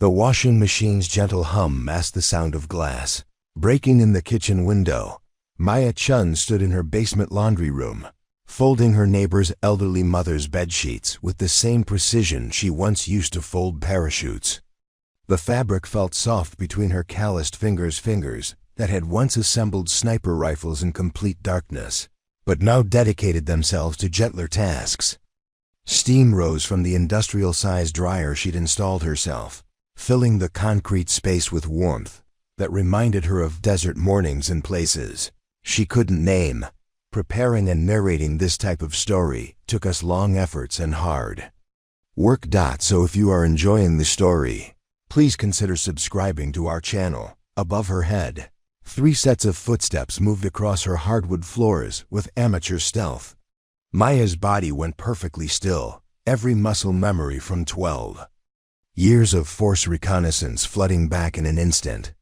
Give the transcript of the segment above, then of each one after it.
The washing machine's gentle hum masked the sound of glass. Breaking in the kitchen window, Maya Chen stood in her basement laundry room, folding her neighbor's elderly mother's bedsheets with the same precision she once used to fold parachutes. The fabric felt soft between her calloused fingers that had once assembled sniper rifles in complete darkness, but now dedicated themselves to gentler tasks. Steam rose from the industrial-sized dryer she'd installed herself, filling the concrete space with warmth that reminded her of desert mornings in places she couldn't name. Preparing and narrating this type of story took us long efforts and hard work. So if you are enjoying the story, please consider subscribing to our channel. Above her head, 3 sets of footsteps moved across her hardwood floors with amateur stealth. Maya's body went perfectly still, every muscle memory from 12 years of Force Reconnaissance flooding back in an instant.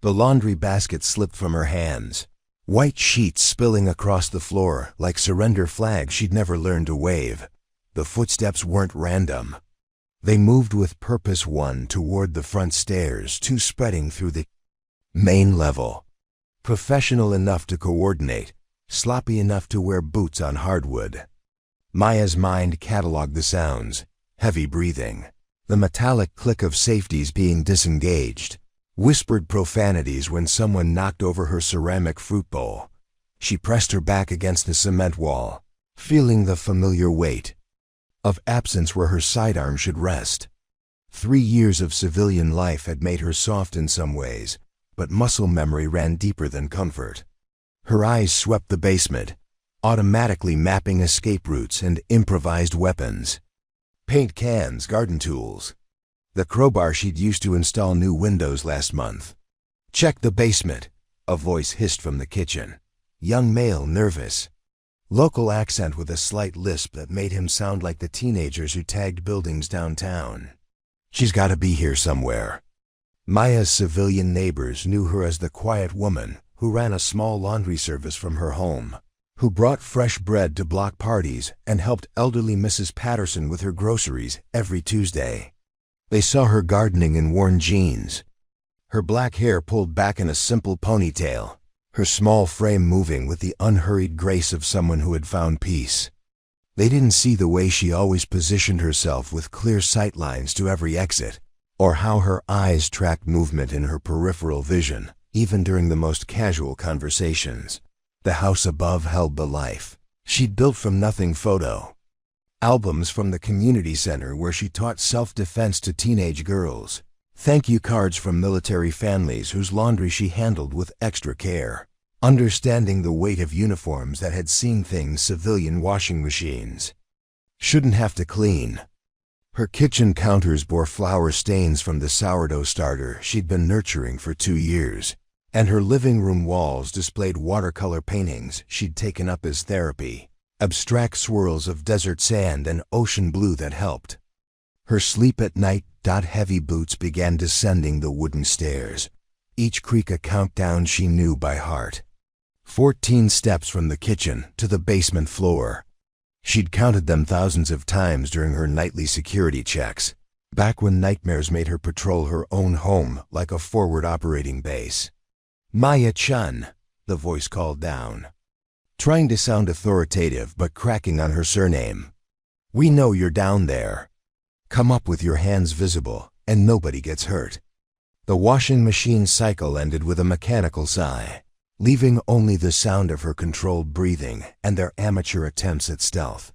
The laundry basket slipped from her hands, white sheets spilling across the floor like surrender flags she'd never learned to wave. The footsteps weren't random. They moved with purpose, one toward the front stairs, 2 spreading through the main level. Professional enough to coordinate, sloppy enough to wear boots on hardwood. Maya's mind cataloged the sounds: heavy breathing, the metallic click of safeties being disengaged, whispered profanities when someone knocked over her ceramic fruit bowl. She pressed her back against the cement wall, feeling the familiar weight of absence where her sidearm should rest. 3 years of civilian life had made her soft in some ways, but muscle memory ran deeper than comfort. Her eyes swept the basement, automatically mapping escape routes and improvised weapons. Paint cans, garden tools, the crowbar she'd used to install new windows last month. "Check the basement," a voice hissed from the kitchen. Young male, nervous. Local accent with a slight lisp that made him sound like the teenagers who tagged buildings downtown. "She's got to be here somewhere." Maya's civilian neighbors knew her as the quiet woman who ran a small laundry service from her home, who brought fresh bread to block parties and helped elderly Mrs. Patterson with her groceries every Tuesday. They saw her gardening in worn jeans, her black hair pulled back in a simple ponytail, her small frame moving with the unhurried grace of someone who had found peace. They didn't see the way she always positioned herself with clear sightlines to every exit, or how her eyes tracked movement in her peripheral vision, even during the most casual conversations. The house above held the life she'd built from nothing: photo albums from the community center where she taught self-defense to teenage girls, thank you cards from military families whose laundry she handled with extra care, understanding the weight of uniforms that had seen things civilian washing machines shouldn't have to clean. Her kitchen counters bore flour stains from the sourdough starter she'd been nurturing for 2 years, and her living room walls displayed watercolor paintings she'd taken up as therapy, abstract swirls of desert sand and ocean blue that helped her sleep at night. Heavy boots began descending the wooden stairs, each creak a countdown she knew by heart. 14 steps from the kitchen to the basement floor. She'd counted them thousands of times during her nightly security checks, back when nightmares made her patrol her own home like a forward operating base. "Maya Chen," the voice called down, trying to sound authoritative but cracking on her surname. "We know you're down there. Come up with your hands visible, and nobody gets hurt." The washing machine cycle ended with a mechanical sigh, leaving only the sound of her controlled breathing and their amateur attempts at stealth.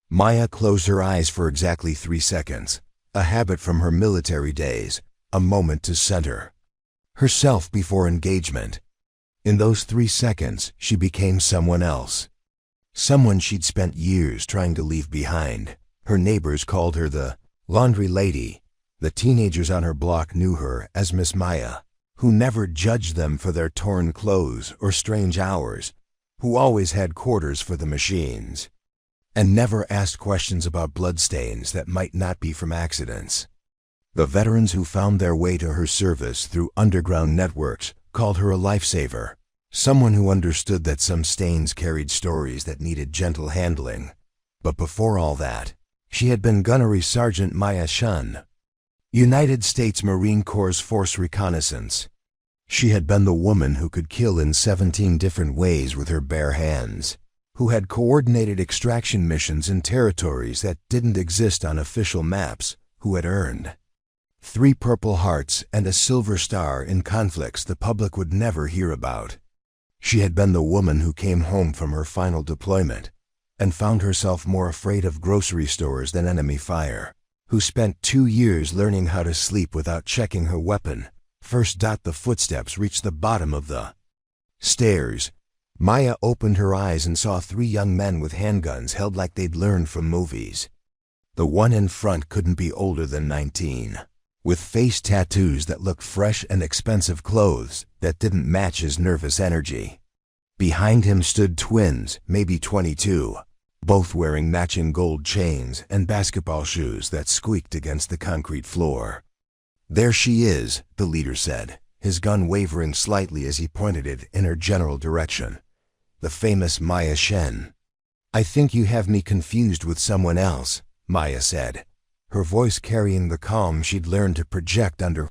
Maya closed her eyes for exactly 3 seconds, a habit from her military days, a moment to center herself before engagement. In those 3 seconds, she became someone else. Someone she'd spent years trying to leave behind. Her neighbors called her the laundry lady. The teenagers on her block knew her as Miss Maya, who never judged them for their torn clothes or strange hours, who always had quarters for the machines, and never asked questions about bloodstains that might not be from accidents. The veterans who found their way to her service through underground networks called her a lifesaver, someone who understood that some stains carried stories that needed gentle handling. But before all that, she had been Gunnery Sergeant Maya Chen. United States Marine Corps Force Reconnaissance. She had been the woman who could kill in 17 different ways with her bare hands, who had coordinated extraction missions in territories that didn't exist on official maps, who had earned 3 Purple Hearts and a Silver Star in conflicts the public would never hear about. She had been the woman who came home from her final deployment and found herself more afraid of grocery stores than enemy fire, who spent 2 years learning how to sleep without checking her weapon. First. The footsteps reached the bottom of the stairs. Maya opened her eyes and saw 3 young men with handguns held like they'd learned from movies. The one in front couldn't be older than 19, with face tattoos that looked fresh and expensive clothes that didn't match his nervous energy. Behind him stood twins, maybe 22, both wearing matching gold chains and basketball shoes that squeaked against the concrete floor. "There she is," the leader said, his gun wavering slightly as he pointed it in her general direction. "The famous Maya Chen." "I think you have me confused with someone else," Maya said, her voice carrying the calm she'd learned to project under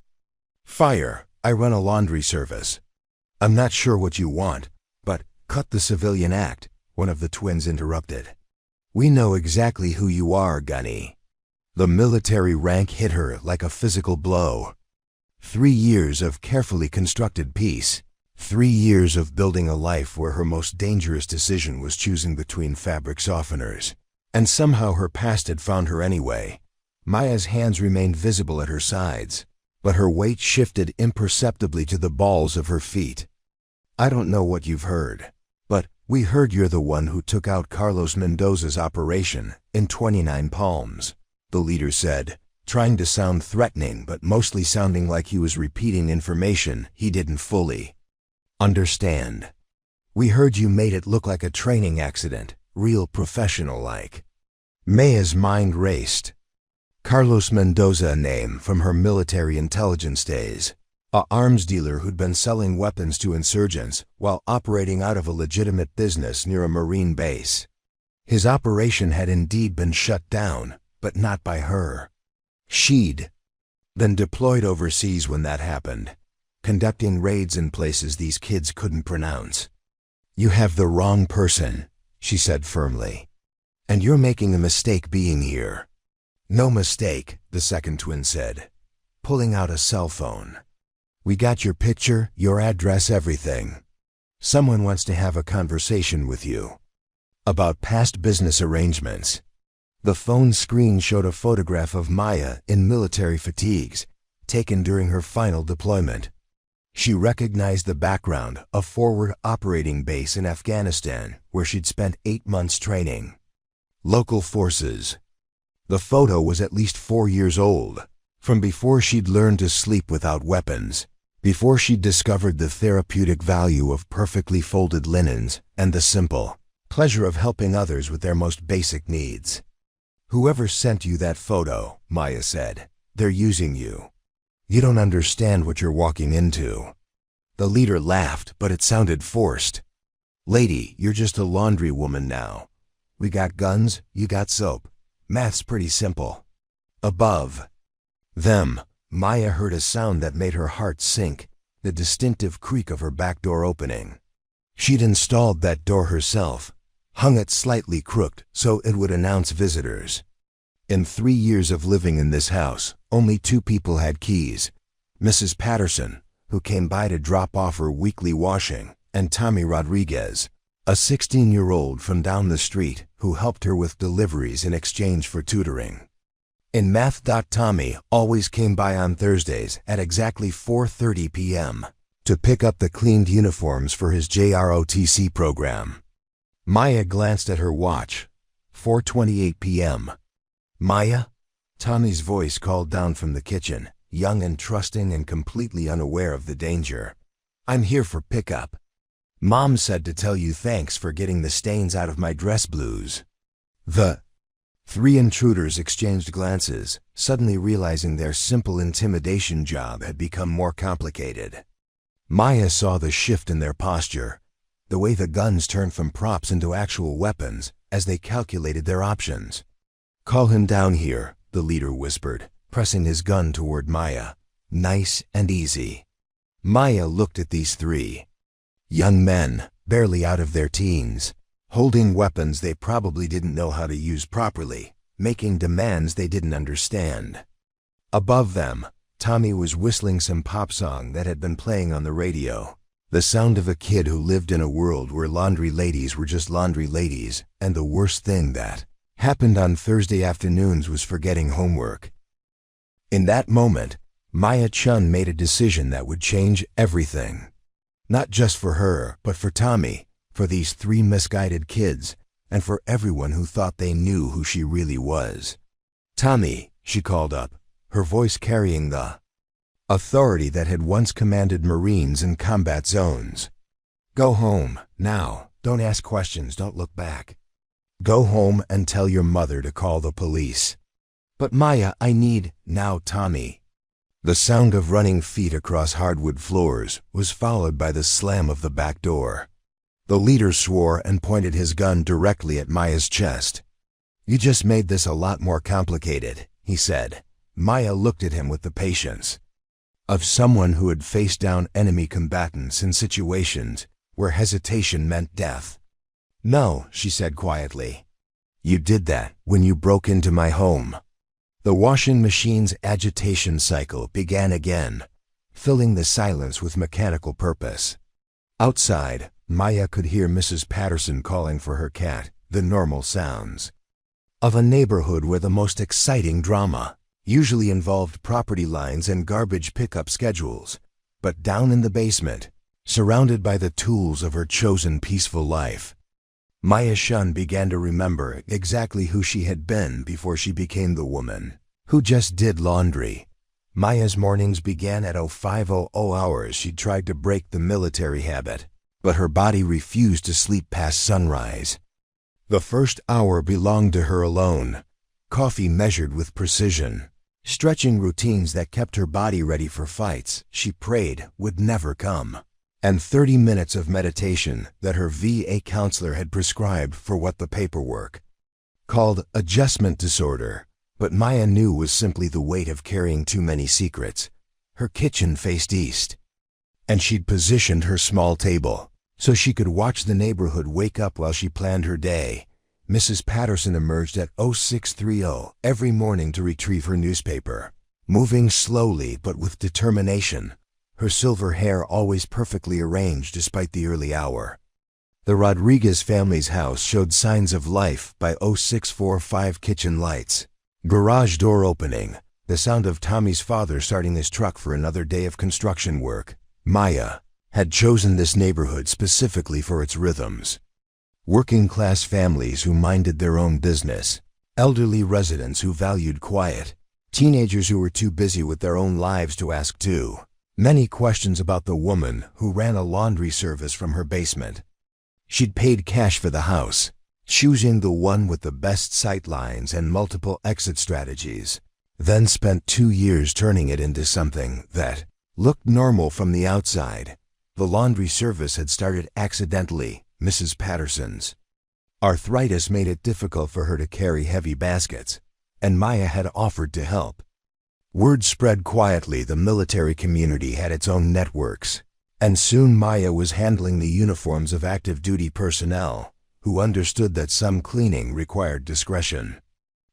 fire. "I run a laundry service." "I'm not sure what you want, but—" "Cut the civilian act," one of the twins interrupted. "We know exactly who you are, Gunny." The military rank hit her like a physical blow. 3 years of carefully constructed peace. 3 years of building a life where her most dangerous decision was choosing between fabric softeners. And somehow her past had found her anyway. Maya's hands remained visible at her sides, but her weight shifted imperceptibly to the balls of her feet. "I don't know what you've heard, but we heard you're the one who took out Carlos Mendoza's operation in 29 Palms, the leader said, trying to sound threatening but mostly sounding like he was repeating information he didn't fully understand. "We heard you made it look like a training accident, real professional-like." Maya's mind raced. Carlos Mendoza, a name from her military intelligence days. A arms dealer who'd been selling weapons to insurgents while operating out of a legitimate business near a Marine base. His operation had indeed been shut down, but not by her. She'd been deployed overseas when that happened, conducting raids in places these kids couldn't pronounce. "You have the wrong person," she said firmly. "And you're making a mistake being here." "No mistake," the second twin said, pulling out a cell phone. "We got your picture, your address, everything. Someone wants to have a conversation with you about past business arrangements." The phone screen showed a photograph of Maya in military fatigues, taken during her final deployment. She recognized the background, a forward operating base in Afghanistan, where she'd spent 8 months training local forces. The photo was at least 4 years old, from before she'd learned to sleep without weapons, before she'd discovered the therapeutic value of perfectly folded linens and the simple pleasure of helping others with their most basic needs. "Whoever sent you that photo," Maya said, "they're using you. You don't understand what you're walking into." The leader laughed, but it sounded forced. "Lady, you're just a laundry woman now. We got guns, you got soap. Math's pretty simple." Above them, Maya heard a sound that made her heart sink, the distinctive creak of her back door opening. She'd installed that door herself, hung it slightly crooked so it would announce visitors. In 3 years of living in this house, only 2 people had keys: Mrs. Patterson, who came by to drop off her weekly washing, and Tommy Rodriguez, a 16-year-old from down the street who helped her with deliveries in exchange for tutoring. In math. Tommy always came by on Thursdays at exactly 4:30 p.m. to pick up the cleaned uniforms for his JROTC program. Maya glanced at her watch. 4:28 p.m. "Maya?" Tommy's voice called down from the kitchen, young and trusting and completely unaware of the danger. "I'm here for pickup. Mom said to tell you thanks for getting the stains out of my dress blues." The 3 intruders exchanged glances, suddenly realizing their simple intimidation job had become more complicated. Maya saw the shift in their posture, the way the guns turned from props into actual weapons as they calculated their options. "Call him down here," the leader whispered, pressing his gun toward Maya. Nice and easy. Maya looked at these three young men, barely out of their teens, holding weapons they probably didn't know how to use properly, making demands they didn't understand. Above them, Tommy was whistling some pop song that had been playing on the radio. The sound of a kid who lived in a world where laundry ladies were just laundry ladies, and the worst thing that happened on Thursday afternoons was forgetting homework. In that moment, Maya Chen made a decision that would change everything. Not just for her, but for Tommy, for these three misguided kids, and for everyone who thought they knew who she really was. "Tommy," she called up, her voice carrying the authority that had once commanded Marines in combat zones. "Go home, now. Don't ask questions, don't look back. Go home and tell your mother to call the police." "But Maya, I need—" "Now, Tommy." The sound of running feet across hardwood floors was followed by the slam of the back door. The leader swore and pointed his gun directly at Maya's chest. "You just made this a lot more complicated," he said. Maya looked at him with the patience of someone who had faced down enemy combatants in situations where hesitation meant death. "No," she said quietly. "You did that when you broke into my home." The washing machine's agitation cycle began again, filling the silence with mechanical purpose. Outside, Maya could hear Mrs. Patterson calling for her cat, the normal sounds of a neighborhood where the most exciting drama usually involved property lines and garbage pickup schedules. But down in the basement, surrounded by the tools of her chosen peaceful life, Maya Chen began to remember exactly who she had been before she became the woman who just did laundry. Maya's mornings began at 05:00 hours. She tried to break the military habit, but her body refused to sleep past sunrise. The first hour belonged to her alone, coffee measured with precision, stretching routines that kept her body ready for fights she prayed would never come, and 30 minutes of meditation that her VA counselor had prescribed for what the paperwork called adjustment disorder, but Maya knew was simply the weight of carrying too many secrets. Her kitchen faced east, and she'd positioned her small table so she could watch the neighborhood wake up while she planned her day. Mrs. Patterson emerged at 0630 every morning to retrieve her newspaper, moving slowly but with determination, her silver hair always perfectly arranged despite the early hour. The Rodriguez family's house showed signs of life by 0645 kitchen lights, garage door opening, the sound of Tommy's father starting his truck for another day of construction work. Maya had chosen this neighborhood specifically for its rhythms. Working-class families who minded their own business, elderly residents who valued quiet, teenagers who were too busy with their own lives to ask too many questions about the woman who ran a laundry service from her basement. She'd paid cash for the house, choosing the one with the best sight lines and multiple exit strategies, then spent 2 years turning it into something that looked normal from the outside. The laundry service had started accidentally. Mrs. Patterson's arthritis made it difficult for her to carry heavy baskets, and Maya had offered to help. Word spread quietly. The military community had its own networks, and soon Maya was handling the uniforms of active duty personnel who understood that some cleaning required discretion.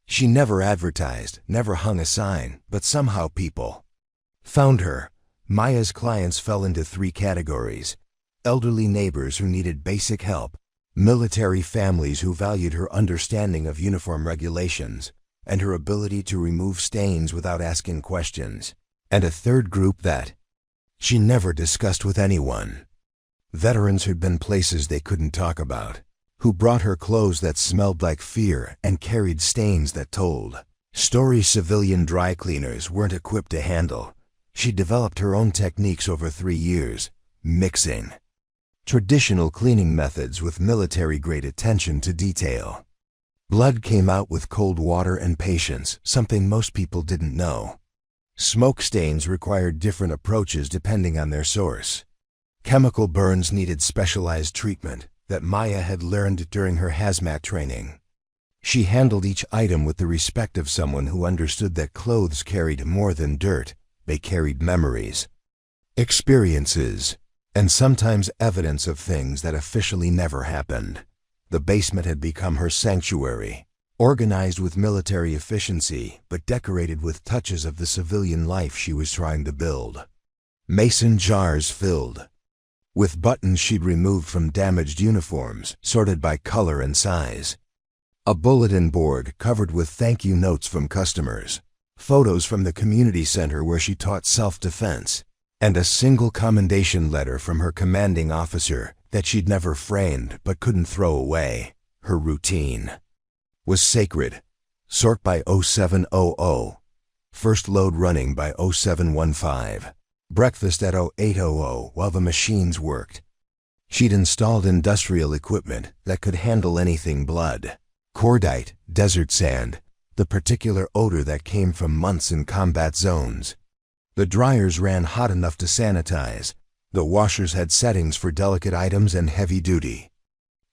She never advertised, never hung a sign, but somehow people found her. Maya's clients fell into 3 categories: elderly neighbors who needed basic help, military families who valued her understanding of uniform regulations and her ability to remove stains without asking questions, and a third group that she never discussed with anyone: veterans who'd been places they couldn't talk about, who brought her clothes that smelled like fear and carried stains that told stories civilian dry cleaners weren't equipped to handle. She developed her own techniques over 3 years, mixing traditional cleaning methods with military-grade attention to detail. Blood came out with cold water and patience, something most people didn't know. Smoke stains required different approaches depending on their source. Chemical burns needed specialized treatment that Maya had learned during her hazmat training. She handled each item with the respect of someone who understood that clothes carried more than dirt. They carried memories, experiences, and sometimes evidence of things that officially never happened. The basement had become her sanctuary, organized with military efficiency, but decorated with touches of the civilian life she was trying to build. Mason jars filled with buttons she'd removed from damaged uniforms, sorted by color and size. A bulletin board covered with thank you notes from customers, photos from the community center where she taught self-defense, and a single commendation letter from her commanding officer that she'd never framed but couldn't throw away. Her routine was sacred. Sort by 0700. First load running by 0715. Breakfast at 0800 while the machines worked. She'd installed industrial equipment that could handle anything: blood, cordite, desert sand, the particular odor that came from months in combat zones. The dryers ran hot enough to sanitize. The washers had settings for delicate items and heavy-duty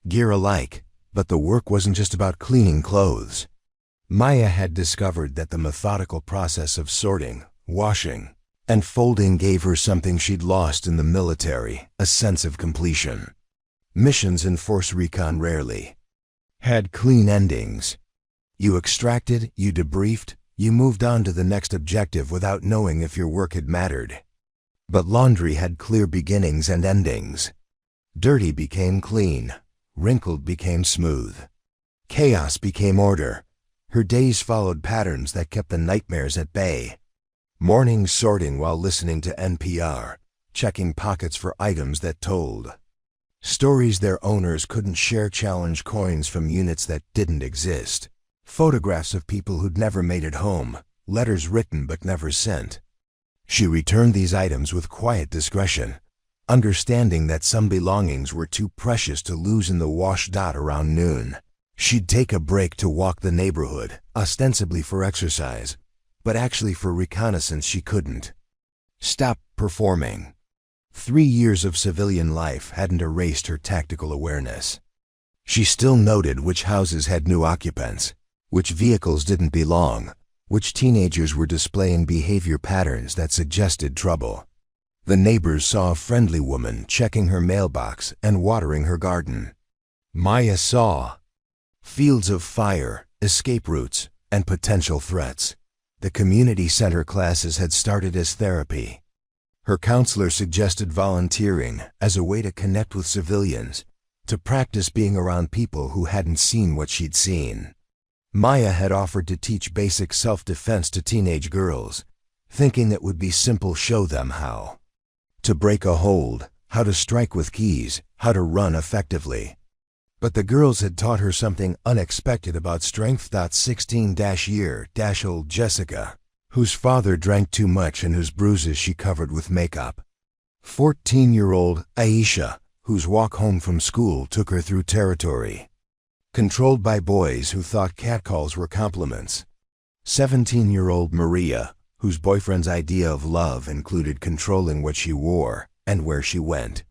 gear alike, but the work wasn't just about cleaning clothes. Maya had discovered that the methodical process of sorting, washing, and folding gave her something she'd lost in the military: a sense of completion. Missions in Force Recon rarely had clean endings. You extracted, you debriefed, you moved on to the next objective without knowing if your work had mattered. But laundry had clear beginnings and endings. Dirty became clean, wrinkled became smooth. Chaos became order. Her days followed patterns that kept the nightmares at bay. Mornings sorting while listening to NPR, checking pockets for items that told stories their owners couldn't share, challenge coins from units that didn't exist, photographs of people who'd never made it home, letters written but never sent. She returned these items with quiet discretion, understanding that some belongings were too precious to lose in the wash. Around noon, she'd take a break to walk the neighborhood, ostensibly for exercise, but actually for reconnaissance. She couldn't stop performing. 3 years of civilian life hadn't erased her tactical awareness. She still noted which houses had new occupants, which vehicles didn't belong, which teenagers were displaying behavior patterns that suggested trouble. The neighbors saw a friendly woman checking her mailbox and watering her garden. Maya saw fields of fire, escape routes, and potential threats. The community center classes had started as therapy. Her counselor suggested volunteering as a way to connect with civilians, to practice being around people who hadn't seen what she'd seen. Maya had offered to teach basic self-defense to teenage girls, thinking it would be simple: show them how to break a hold, how to strike with keys, how to run effectively. But the girls had taught her something unexpected about strength. 16-year-old Jessica, whose father drank too much and whose bruises she covered with makeup. 14-year-old Aisha, whose walk home from school took her through territory controlled by boys who thought catcalls were compliments. 17-year-old Maria, whose boyfriend's idea of love included controlling what she wore and where she went.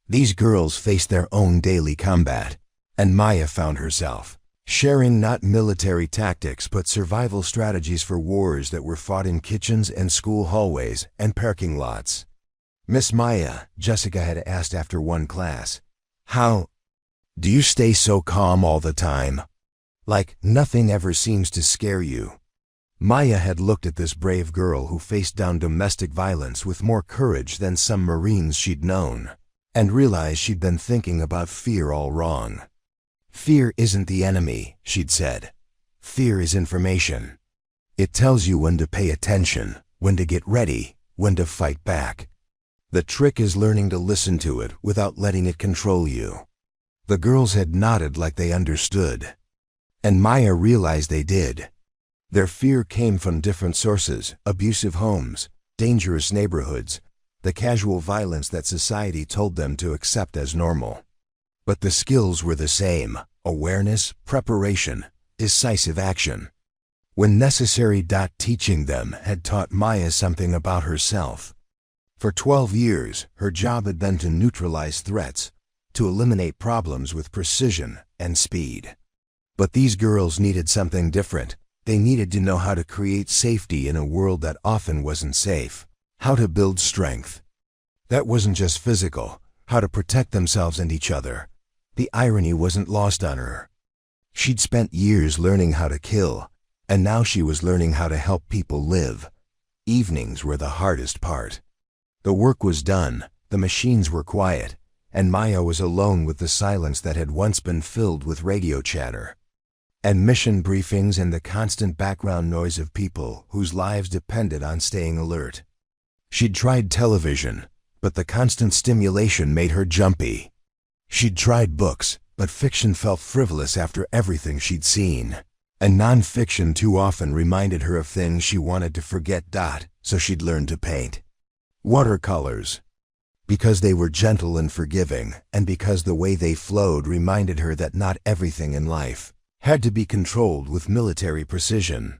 These girls faced their own daily combat, and Maya found herself sharing not military tactics but survival strategies for wars that were fought in kitchens and school hallways and parking lots. "Miss Maya," Jessica had asked after one class, "how do you stay so calm all the time? Like nothing ever seems to scare you?" Maya had looked at this brave girl who faced down domestic violence with more courage than some Marines she'd known, and realized she'd been thinking about fear all wrong. "Fear isn't the enemy," she'd said. "Fear is information. It tells you when to pay attention, when to get ready, when to fight back. The trick is learning to listen to it without letting it control you." The girls had nodded like they understood, and Maya realized they did. Their fear came from different sources: abusive homes, dangerous neighborhoods, the casual violence that society told them to accept as normal. But the skills were the same: awareness, preparation, decisive action. When necessary. Teaching them had taught Maya something about herself. For 12 years, her job had been to neutralize threats, to eliminate problems with precision and speed. But these girls needed something different. They needed to know how to create safety in a world that often wasn't safe. How to build strength. That wasn't just physical. How to protect themselves and each other. The irony wasn't lost on her. She'd spent years learning how to kill, and now she was learning how to help people live. Evenings were the hardest part. The work was done, the machines were quiet, and Maya was alone with the silence that had once been filled with radio chatter. And mission briefings and the constant background noise of people whose lives depended on staying alert. She'd tried television, but the constant stimulation made her jumpy. She'd tried books, but fiction felt frivolous after everything she'd seen. And non-fiction too often reminded her of things she wanted to forget. So she'd learned to paint. Watercolors. Because they were gentle and forgiving, and because the way they flowed reminded her that not everything in life had to be controlled with military precision.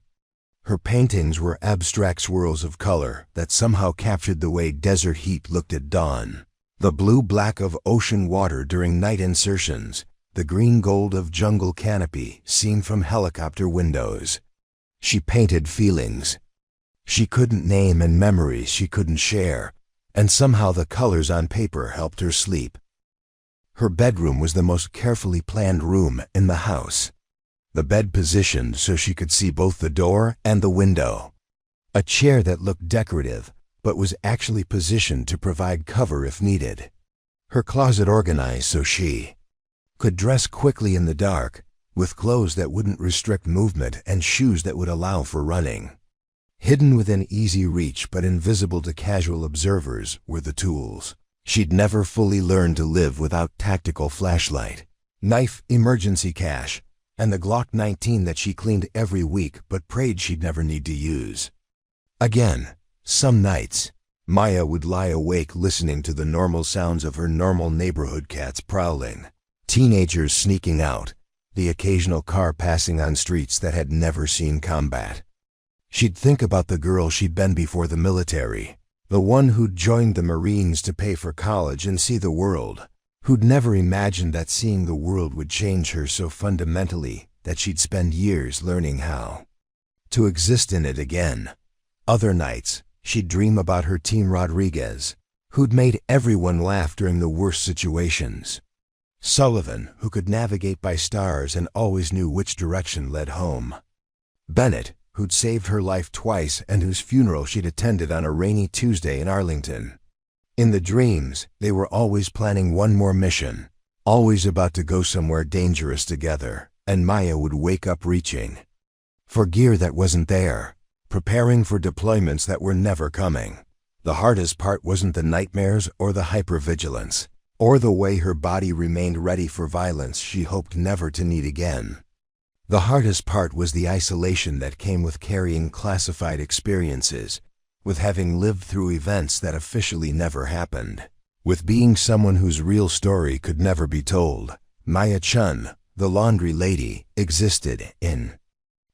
Her paintings were abstract swirls of color that somehow captured the way desert heat looked at dawn, the blue-black of ocean water during night insertions, the green-gold of jungle canopy seen from helicopter windows. She painted feelings she couldn't name and memories she couldn't share, and somehow the colors on paper helped her sleep. Her bedroom was the most carefully planned room in the house. The bed positioned so she could see both the door and the window. A chair that looked decorative, but was actually positioned to provide cover if needed. Her closet organized so she could dress quickly in the dark, with clothes that wouldn't restrict movement and shoes that would allow for running. Hidden within easy reach but invisible to casual observers were the tools. She'd never fully learned to live without tactical flashlight, knife, emergency cache, and the Glock 19 that she cleaned every week but prayed she'd never need to use. Again, some nights, Maya would lie awake listening to the normal sounds of her normal neighborhood cats prowling, teenagers sneaking out, the occasional car passing on streets that had never seen combat. She'd think about the girl she'd been before the military, the one who'd joined the Marines to pay for college and see the world, who'd never imagined that seeing the world would change her so fundamentally that she'd spend years learning how to exist in it again. Other nights, she'd dream about her team Rodriguez, who'd made everyone laugh during the worst situations. Sullivan, who could navigate by stars and always knew which direction led home. Bennett, who'd saved her life twice and whose funeral she'd attended on a rainy Tuesday in Arlington. In the dreams, they were always planning one more mission, always about to go somewhere dangerous together, and Maya would wake up reaching for gear that wasn't there, preparing for deployments that were never coming. The hardest part wasn't the nightmares or the hypervigilance, or the way her body remained ready for violence she hoped never to need again. The hardest part was the isolation that came with carrying classified experiences, with having lived through events that officially never happened, with being someone whose real story could never be told. Maya Chen, the laundry lady, existed in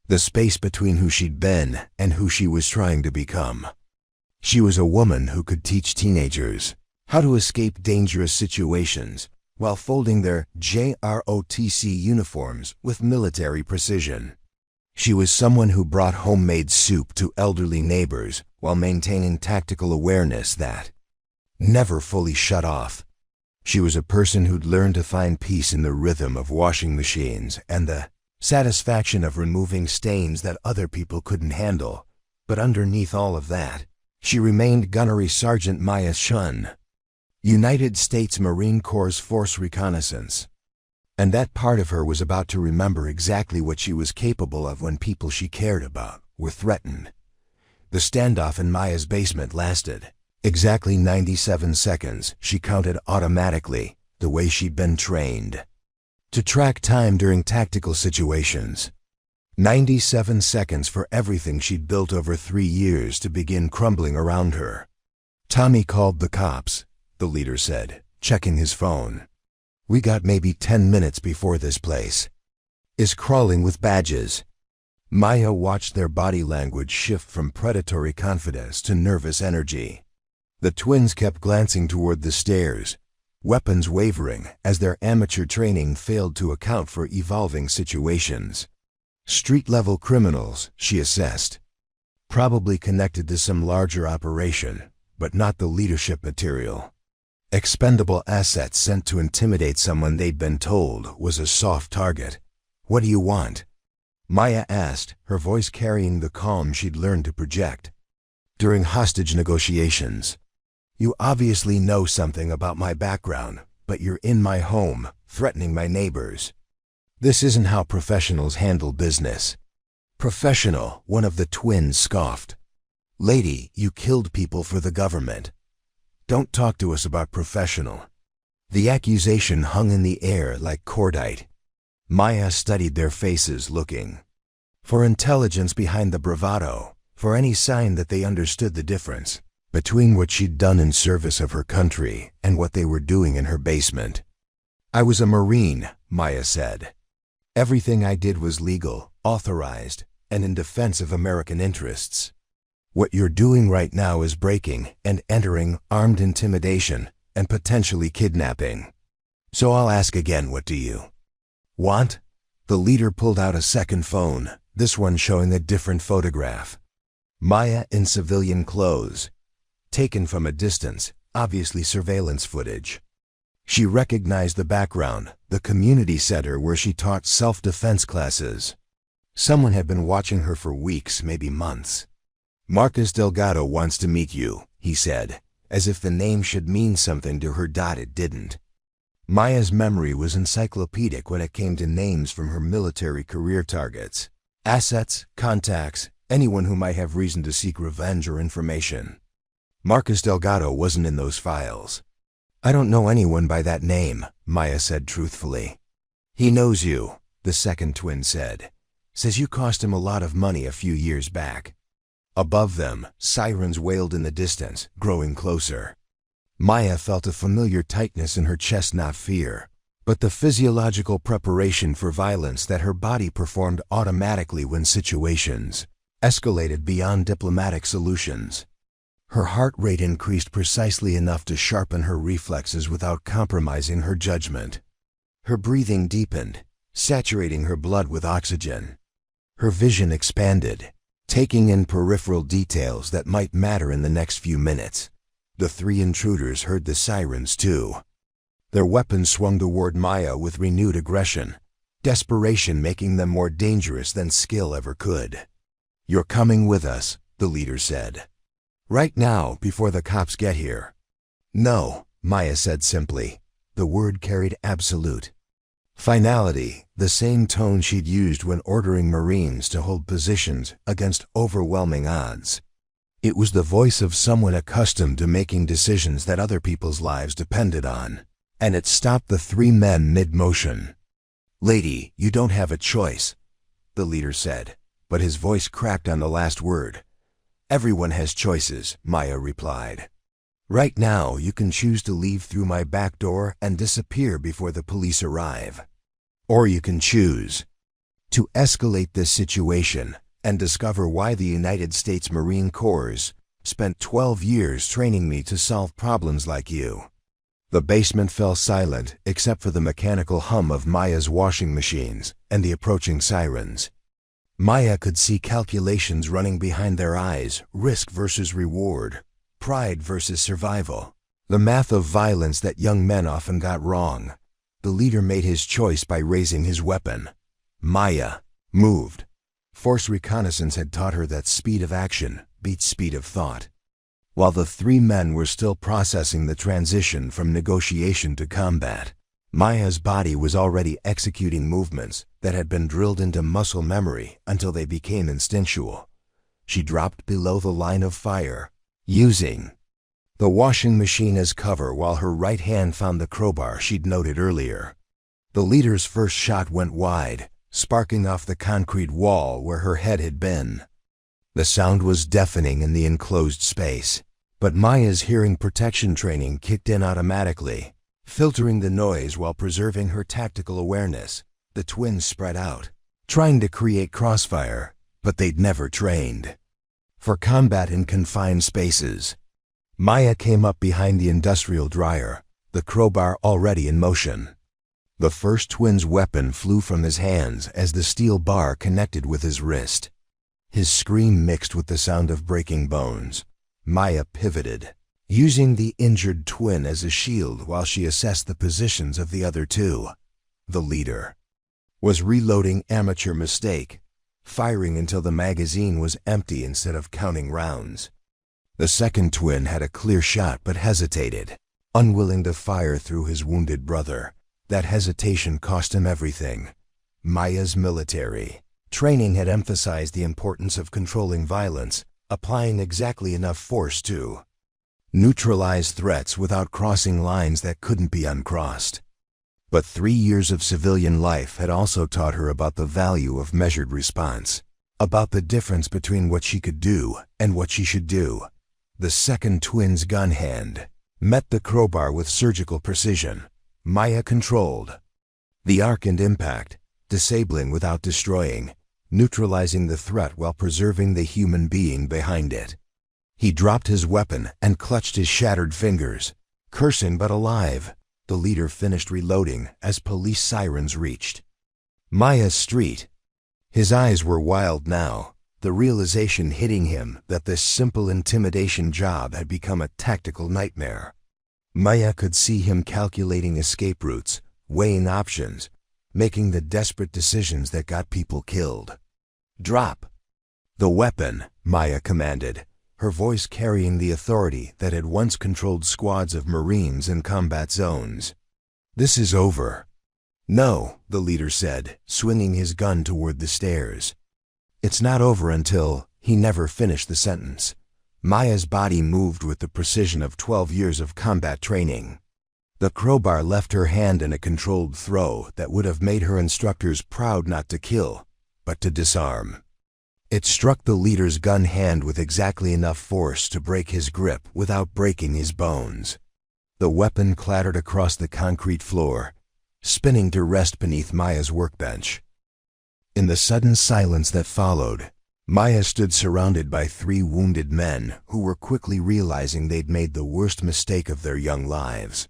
the space between who she'd been and who she was trying to become. She was a woman who could teach teenagers how to escape dangerous situations while folding their JROTC uniforms with military precision. She was someone who brought homemade soup to elderly neighbors while maintaining tactical awareness that never fully shut off. She was a person who'd learned to find peace in the rhythm of washing machines and the satisfaction of removing stains that other people couldn't handle. But underneath all of that, she remained Gunnery Sergeant Maya Chen, United States Marine Corps' Force Reconnaissance. And that part of her was about to remember exactly what she was capable of when people she cared about were threatened. The standoff in Maya's basement lasted exactly 97 seconds. She counted automatically, the way she'd been trained to track time during tactical situations. 97 seconds for everything she'd built over 3 years to begin crumbling around her. Tommy called the cops, the leader said, checking his phone. We got maybe 10 minutes before this place is crawling with badges. Maya watched their body language shift from predatory confidence to nervous energy. The twins kept glancing toward the stairs, weapons wavering as their amateur training failed to account for evolving situations. Street-level criminals, she assessed. Probably connected to some larger operation, but not the leadership material. Expendable assets sent to intimidate someone they'd been told was a soft target. "What do you want?" Maya asked, her voice carrying the calm she'd learned to project. "During hostage negotiations. You obviously know something about my background, but you're in my home, threatening my neighbors. This isn't how professionals handle business." "Professional," one of the twins scoffed. "Lady, you killed people for the government. Don't talk to us about professional." The accusation hung in the air like cordite. Maya studied their faces, looking for intelligence behind the bravado, for any sign that they understood the difference between what she'd done in service of her country and what they were doing in her basement. "I was a Marine," Maya said. "Everything I did was legal, authorized, and in defense of American interests. What you're doing right now is breaking and entering, armed intimidation, and potentially kidnapping. So I'll ask again, what do you want?" The leader pulled out a second phone, this one showing a different photograph. Maya in civilian clothes, taken from a distance, obviously surveillance footage. She recognized the background, the community center where she taught self-defense classes. Someone had been watching her for weeks, maybe months. "Marcus Delgado wants to meet you," he said, as if the name should mean something to her. It didn't. Maya's memory was encyclopedic when it came to names from her military career targets. Assets, contacts, anyone who might have reason to seek revenge or information. Marcus Delgado wasn't in those files. "I don't know anyone by that name," Maya said truthfully. "He knows you," the second twin said. "Says you cost him a lot of money a few years back." Above them, sirens wailed in the distance, growing closer. Maya felt a familiar tightness in her chest, not fear, but the physiological preparation for violence that her body performed automatically when situations escalated beyond diplomatic solutions. Her heart rate increased precisely enough to sharpen her reflexes without compromising her judgment. Her breathing deepened, saturating her blood with oxygen. Her vision expanded, taking in peripheral details that might matter in the next few minutes. The three intruders heard the sirens too. Their weapons swung toward Maya with renewed aggression, desperation making them more dangerous than skill ever could. "You're coming with us," the leader said. "Right now, before the cops get here." "No," Maya said simply. The word carried absolute finality, the same tone she'd used when ordering Marines to hold positions against overwhelming odds. It was the voice of someone accustomed to making decisions that other people's lives depended on, and it stopped the three men mid-motion. "Lady, you don't have a choice," the leader said, but his voice cracked on the last word. "Everyone has choices," Maya replied. "Right now, you can choose to leave through my back door and disappear before the police arrive. Or you can choose to escalate this situation and discover why the United States Marine Corps spent 12 years training me to solve problems like you." The basement fell silent except for the mechanical hum of Maya's washing machines and the approaching sirens. Maya could see calculations running behind their eyes, risk versus reward, pride versus survival. The math of violence that young men often got wrong. The leader made his choice by raising his weapon. Maya moved. Force Reconnaissance had taught her that speed of action beats speed of thought. While the three men were still processing the transition from negotiation to combat, Maya's body was already executing movements that had been drilled into muscle memory until they became instinctual. She dropped below the line of fire, using the washing machine as cover while her right hand found the crowbar she'd noted earlier. The leader's first shot went wide, sparking off the concrete wall where her head had been. The sound was deafening in the enclosed space, but Maya's hearing protection training kicked in automatically, filtering the noise while preserving her tactical awareness. The twins spread out, trying to create crossfire, but they'd never trained for combat in confined spaces. Maya came up behind the industrial dryer, the crowbar already in motion. The first twin's weapon flew from his hands as the steel bar connected with his wrist. His scream mixed with the sound of breaking bones. Maya pivoted, using the injured twin as a shield while she assessed the positions of the other two. The leader was reloading. Amateur mistake, firing until the magazine was empty instead of counting rounds. The second twin had a clear shot but hesitated, unwilling to fire through his wounded brother. That hesitation cost him everything. Maya's military training had emphasized the importance of controlling violence, applying exactly enough force to neutralize threats without crossing lines that couldn't be uncrossed. But 3 years of civilian life had also taught her about the value of measured response, about the difference between what she could do and what she should do. The second twin's gun hand met the crowbar with surgical precision. Maya controlled the arc and impact, disabling without destroying, neutralizing the threat while preserving the human being behind it. He dropped his weapon and clutched his shattered fingers, cursing but alive. The leader finished reloading as police sirens reached Maya's street. His eyes were wild now, the realization hitting him that this simple intimidation job had become a tactical nightmare. Maya could see him calculating escape routes, weighing options, making the desperate decisions that got people killed. "Drop the weapon," Maya commanded, her voice carrying the authority that had once controlled squads of Marines in combat zones. "This is over." "No," the leader said, swinging his gun toward the stairs. "It's not over until—" He never finished the sentence. Maya's body moved with the precision of 12 years of combat training. The crowbar left her hand in a controlled throw that would have made her instructors proud not to kill, but to disarm. It struck the leader's gun hand with exactly enough force to break his grip without breaking his bones. The weapon clattered across the concrete floor, spinning to rest beneath Maya's workbench. In the sudden silence that followed, Maya stood surrounded by 3 wounded men who were quickly realizing they'd made the worst mistake of their young lives.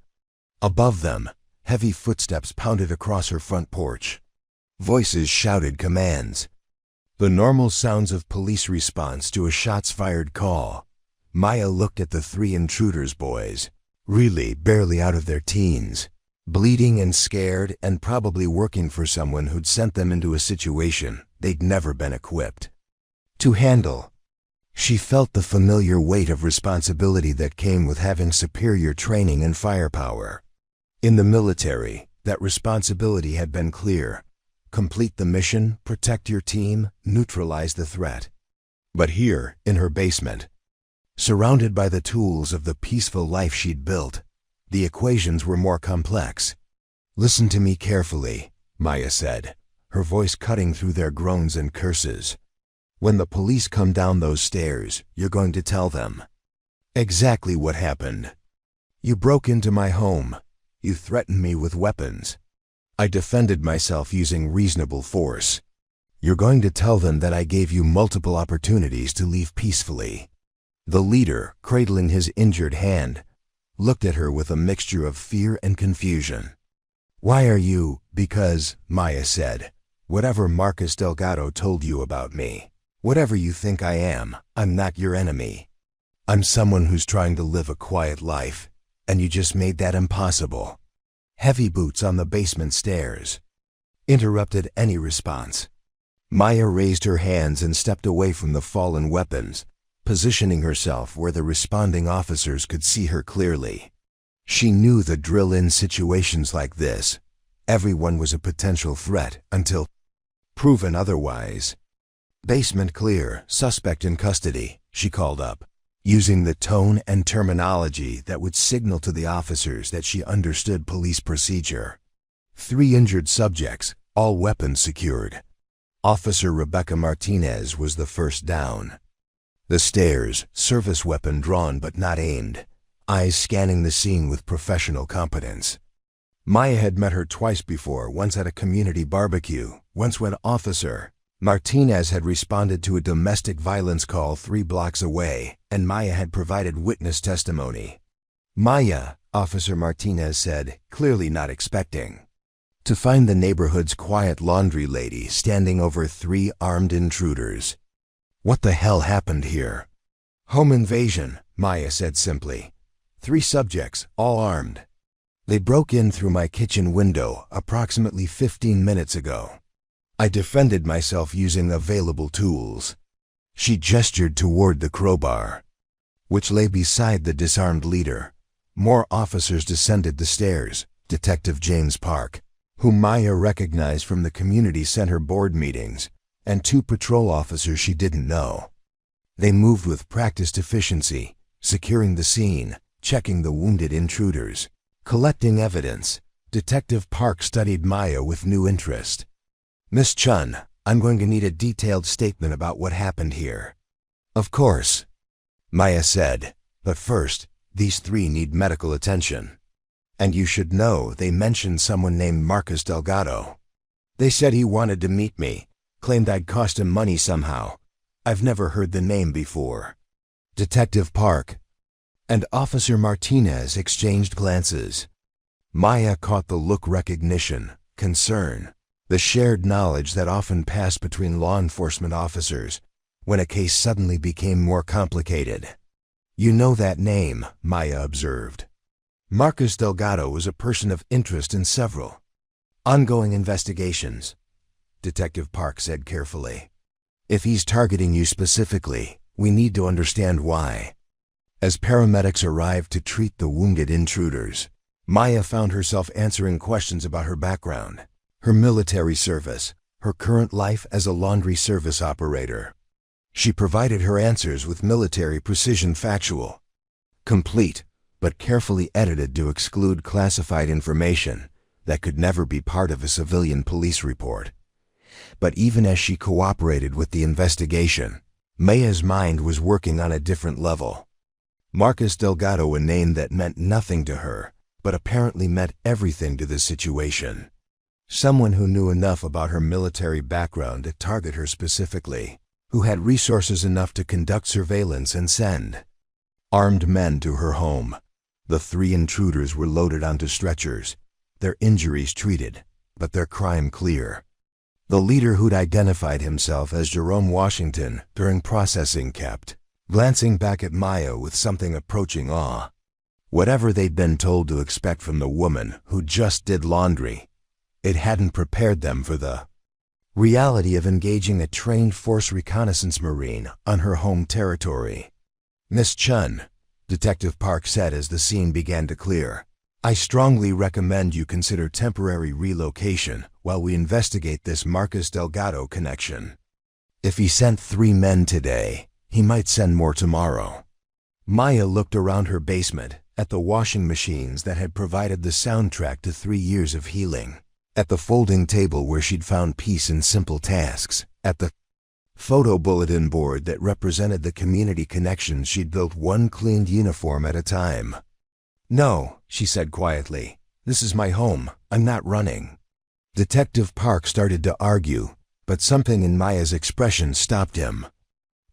Above them, heavy footsteps pounded across her front porch. Voices shouted commands. The normal sounds of police response to a shots-fired call. Maya looked at the 3 Intruders boys, really barely out of their teens, bleeding and scared and probably working for someone who'd sent them into a situation they'd never been equipped to handle. She felt the familiar weight of responsibility that came with having superior training and firepower. In the military, that responsibility had been clear. Complete the mission, protect your team, neutralize the threat. But here, in her basement, surrounded by the tools of the peaceful life she'd built, the equations were more complex. "Listen to me carefully," Maya said, her voice cutting through their groans and curses. "When the police come down those stairs, you're going to tell them exactly what happened. You broke into my home. You threatened me with weapons. I defended myself using reasonable force. You're going to tell them that I gave you multiple opportunities to leave peacefully." The leader, cradling his injured hand, looked at her with a mixture of fear and confusion. "Why are you—" "Because," Maya said, "whatever Marcus Delgado told you about me, whatever you think I am, I'm not your enemy. I'm someone who's trying to live a quiet life, and you just made that impossible." Heavy boots on the basement stairs interrupted any response. Maya raised her hands and stepped away from the fallen weapons, positioning herself where the responding officers could see her clearly. She knew the drill in situations like this. Everyone was a potential threat until proven otherwise. "Basement clear, suspect in custody," she called up, using the tone and terminology that would signal to the officers that she understood police procedure. 3 injured subjects, all weapons secured. Officer Rebecca Martinez was the first down. The stairs, service weapon drawn but not aimed, eyes scanning the scene with professional competence. Maya had met her twice before, once at a community barbecue, once when Officer Martinez had responded to a domestic violence call 3 blocks away, and Maya had provided witness testimony. "Maya," Officer Martinez said, clearly not expecting to find the neighborhood's quiet laundry lady standing over 3 armed intruders. What the hell happened here? Home invasion, Maya said simply. 3 subjects, all armed. They broke in through my kitchen window approximately 15 minutes ago. I defended myself using available tools. She gestured toward the crowbar, which lay beside the disarmed leader. More officers descended the stairs. Detective James Park, whom Maya recognized from the community center board meetings, and 2 patrol officers she didn't know. They moved with practiced efficiency, securing the scene, checking the wounded intruders, collecting evidence. Detective Park studied Maya with new interest. Miss Chen, I'm going to need a detailed statement about what happened here. Of course, Maya said, but first, these 3 need medical attention. And you should know they mentioned someone named Marcus Delgado. They said he wanted to meet me, claimed I'd cost him money somehow. I've never heard the name before. Detective Park and Officer Martinez exchanged glances. Maya caught the look: recognition, concern, the shared knowledge that often passed between law enforcement officers when a case suddenly became more complicated. You know that name, Maya observed. Marcus Delgado was a person of interest in several ongoing investigations, Detective Park said carefully. If he's targeting you specifically, we need to understand why. As paramedics arrived to treat the wounded intruders, Maya found herself answering questions about her background, her military service, her current life as a laundry service operator. She provided her answers with military precision, factual, complete, but carefully edited to exclude classified information that could never be part of a civilian police report. But even as she cooperated with the investigation, Maya's mind was working on a different level. Marcus Delgado, a name that meant nothing to her, but apparently meant everything to the situation. Someone who knew enough about her military background to target her specifically, who had resources enough to conduct surveillance and send armed men to her home. The 3 intruders were loaded onto stretchers, their injuries treated, but their crime clear. The leader, who'd identified himself as Jerome Washington during processing, kept glancing back at Maya with something approaching awe. Whatever they'd been told to expect from the woman who just did laundry, it hadn't prepared them for the reality of engaging a trained Force Reconnaissance Marine on her home territory. Miss Chen, Detective Park said as the scene began to clear, I strongly recommend you consider temporary relocation while we investigate this Marcus Delgado connection. If he sent 3 men today, he might send more tomorrow. Maya looked around her basement, at the washing machines that had provided the soundtrack to 3 years of healing, at the folding table where she'd found peace in simple tasks, at the photo bulletin board that represented the community connections she'd built, one cleaned uniform at a time. No, she said quietly, this is my home, I'm not running. Detective Park started to argue, but something in Maya's expression stopped him.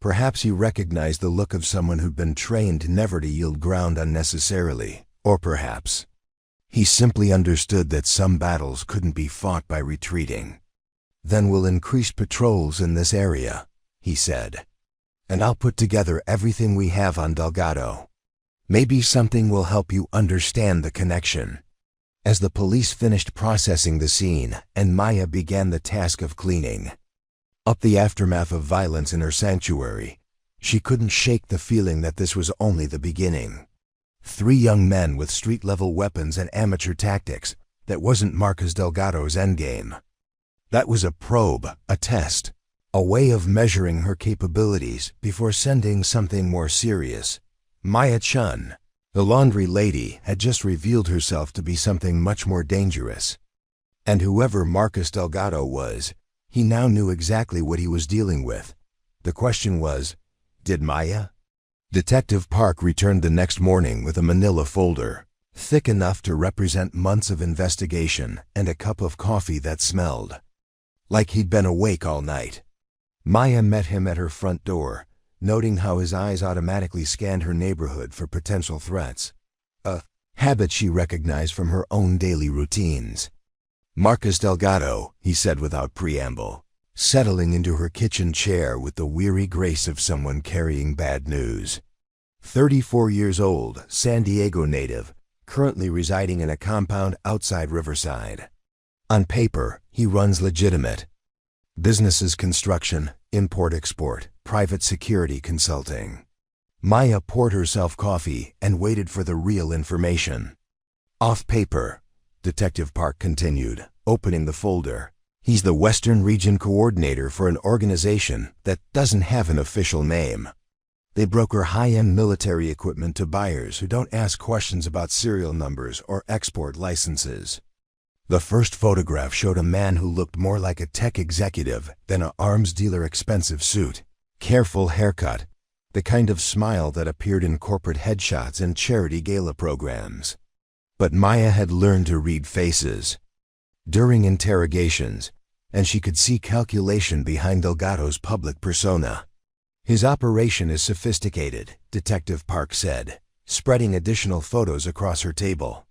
Perhaps he recognized the look of someone who'd been trained never to yield ground unnecessarily, or perhaps he simply understood that some battles couldn't be fought by retreating. Then we'll increase patrols in this area, he said. And I'll put together everything we have on Delgado. Maybe something will help you understand the connection. As the police finished processing the scene and Maya began the task of cleaning up the aftermath of violence in her sanctuary, she couldn't shake the feeling that this was only the beginning. 3 young men with street-level weapons and amateur tactics, that wasn't Marcus Delgado's endgame. That was a probe, a test, a way of measuring her capabilities before sending something more serious. Maya Chen, the laundry lady, had just revealed herself to be something much more dangerous. And whoever Marcus Delgado was, he now knew exactly what he was dealing with. The question was, did Maya? Detective Park returned the next morning with a manila folder, thick enough to represent months of investigation, and a cup of coffee that smelled like he'd been awake all night. Maya met him at her front door, noting how his eyes automatically scanned her neighborhood for potential threats. habits she recognized from her own daily routines. "Marcus Delgado," he said without preamble, settling into her kitchen chair with the weary grace of someone carrying bad news. 34 years old, San Diego native, currently residing in a compound outside Riverside. On paper, he runs legitimate businesses: construction, import-export, private security consulting. Maya poured herself coffee and waited for the real information. "Off paper," Detective Park continued, opening the folder, "he's the Western Region Coordinator for an organization that doesn't have an official name. They broker high-end military equipment to buyers who don't ask questions about serial numbers or export licenses." The first photograph showed a man who looked more like a tech executive than an arms dealer. Expensive suit, careful haircut, the kind of smile that appeared in corporate headshots and charity gala programs. But Maya had learned to read faces during interrogations, and she could see calculation behind Delgado's public persona. "His operation is sophisticated," Detective Park said, spreading additional photos across her table.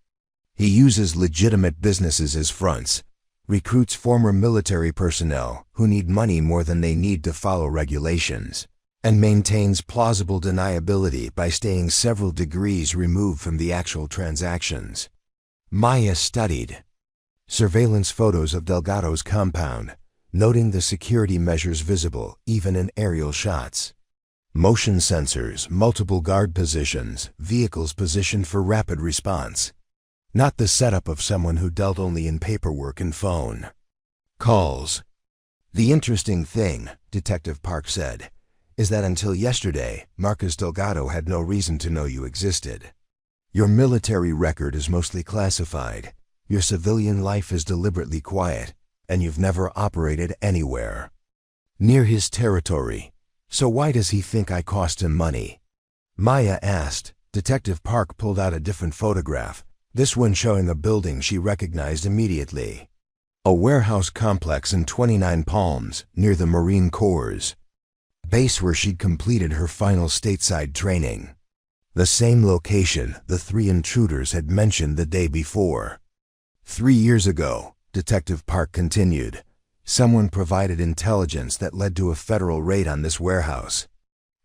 "He uses legitimate businesses as fronts, recruits former military personnel who need money more than they need to follow regulations, and maintains plausible deniability by staying several degrees removed from the actual transactions." Maya studied surveillance photos of Delgado's compound, noting the security measures visible even in aerial shots. Motion sensors, multiple guard positions, vehicles positioned for rapid response. Not the setup of someone who dealt only in paperwork and phone calls. "The interesting thing," Detective Park said, "is that until yesterday, Marcus Delgado had no reason to know you existed. Your military record is mostly classified, your civilian life is deliberately quiet, and you've never operated anywhere near his territory. So why does he think I cost him money?" Maya asked. Detective Park pulled out a different photograph, this one showing a building she recognized immediately. A warehouse complex in 29 Palms, near the Marine Corps base where she'd completed her final stateside training. The same location the three intruders had mentioned the day before. 3 years ago, Detective Park continued, someone provided intelligence that led to a federal raid on this warehouse.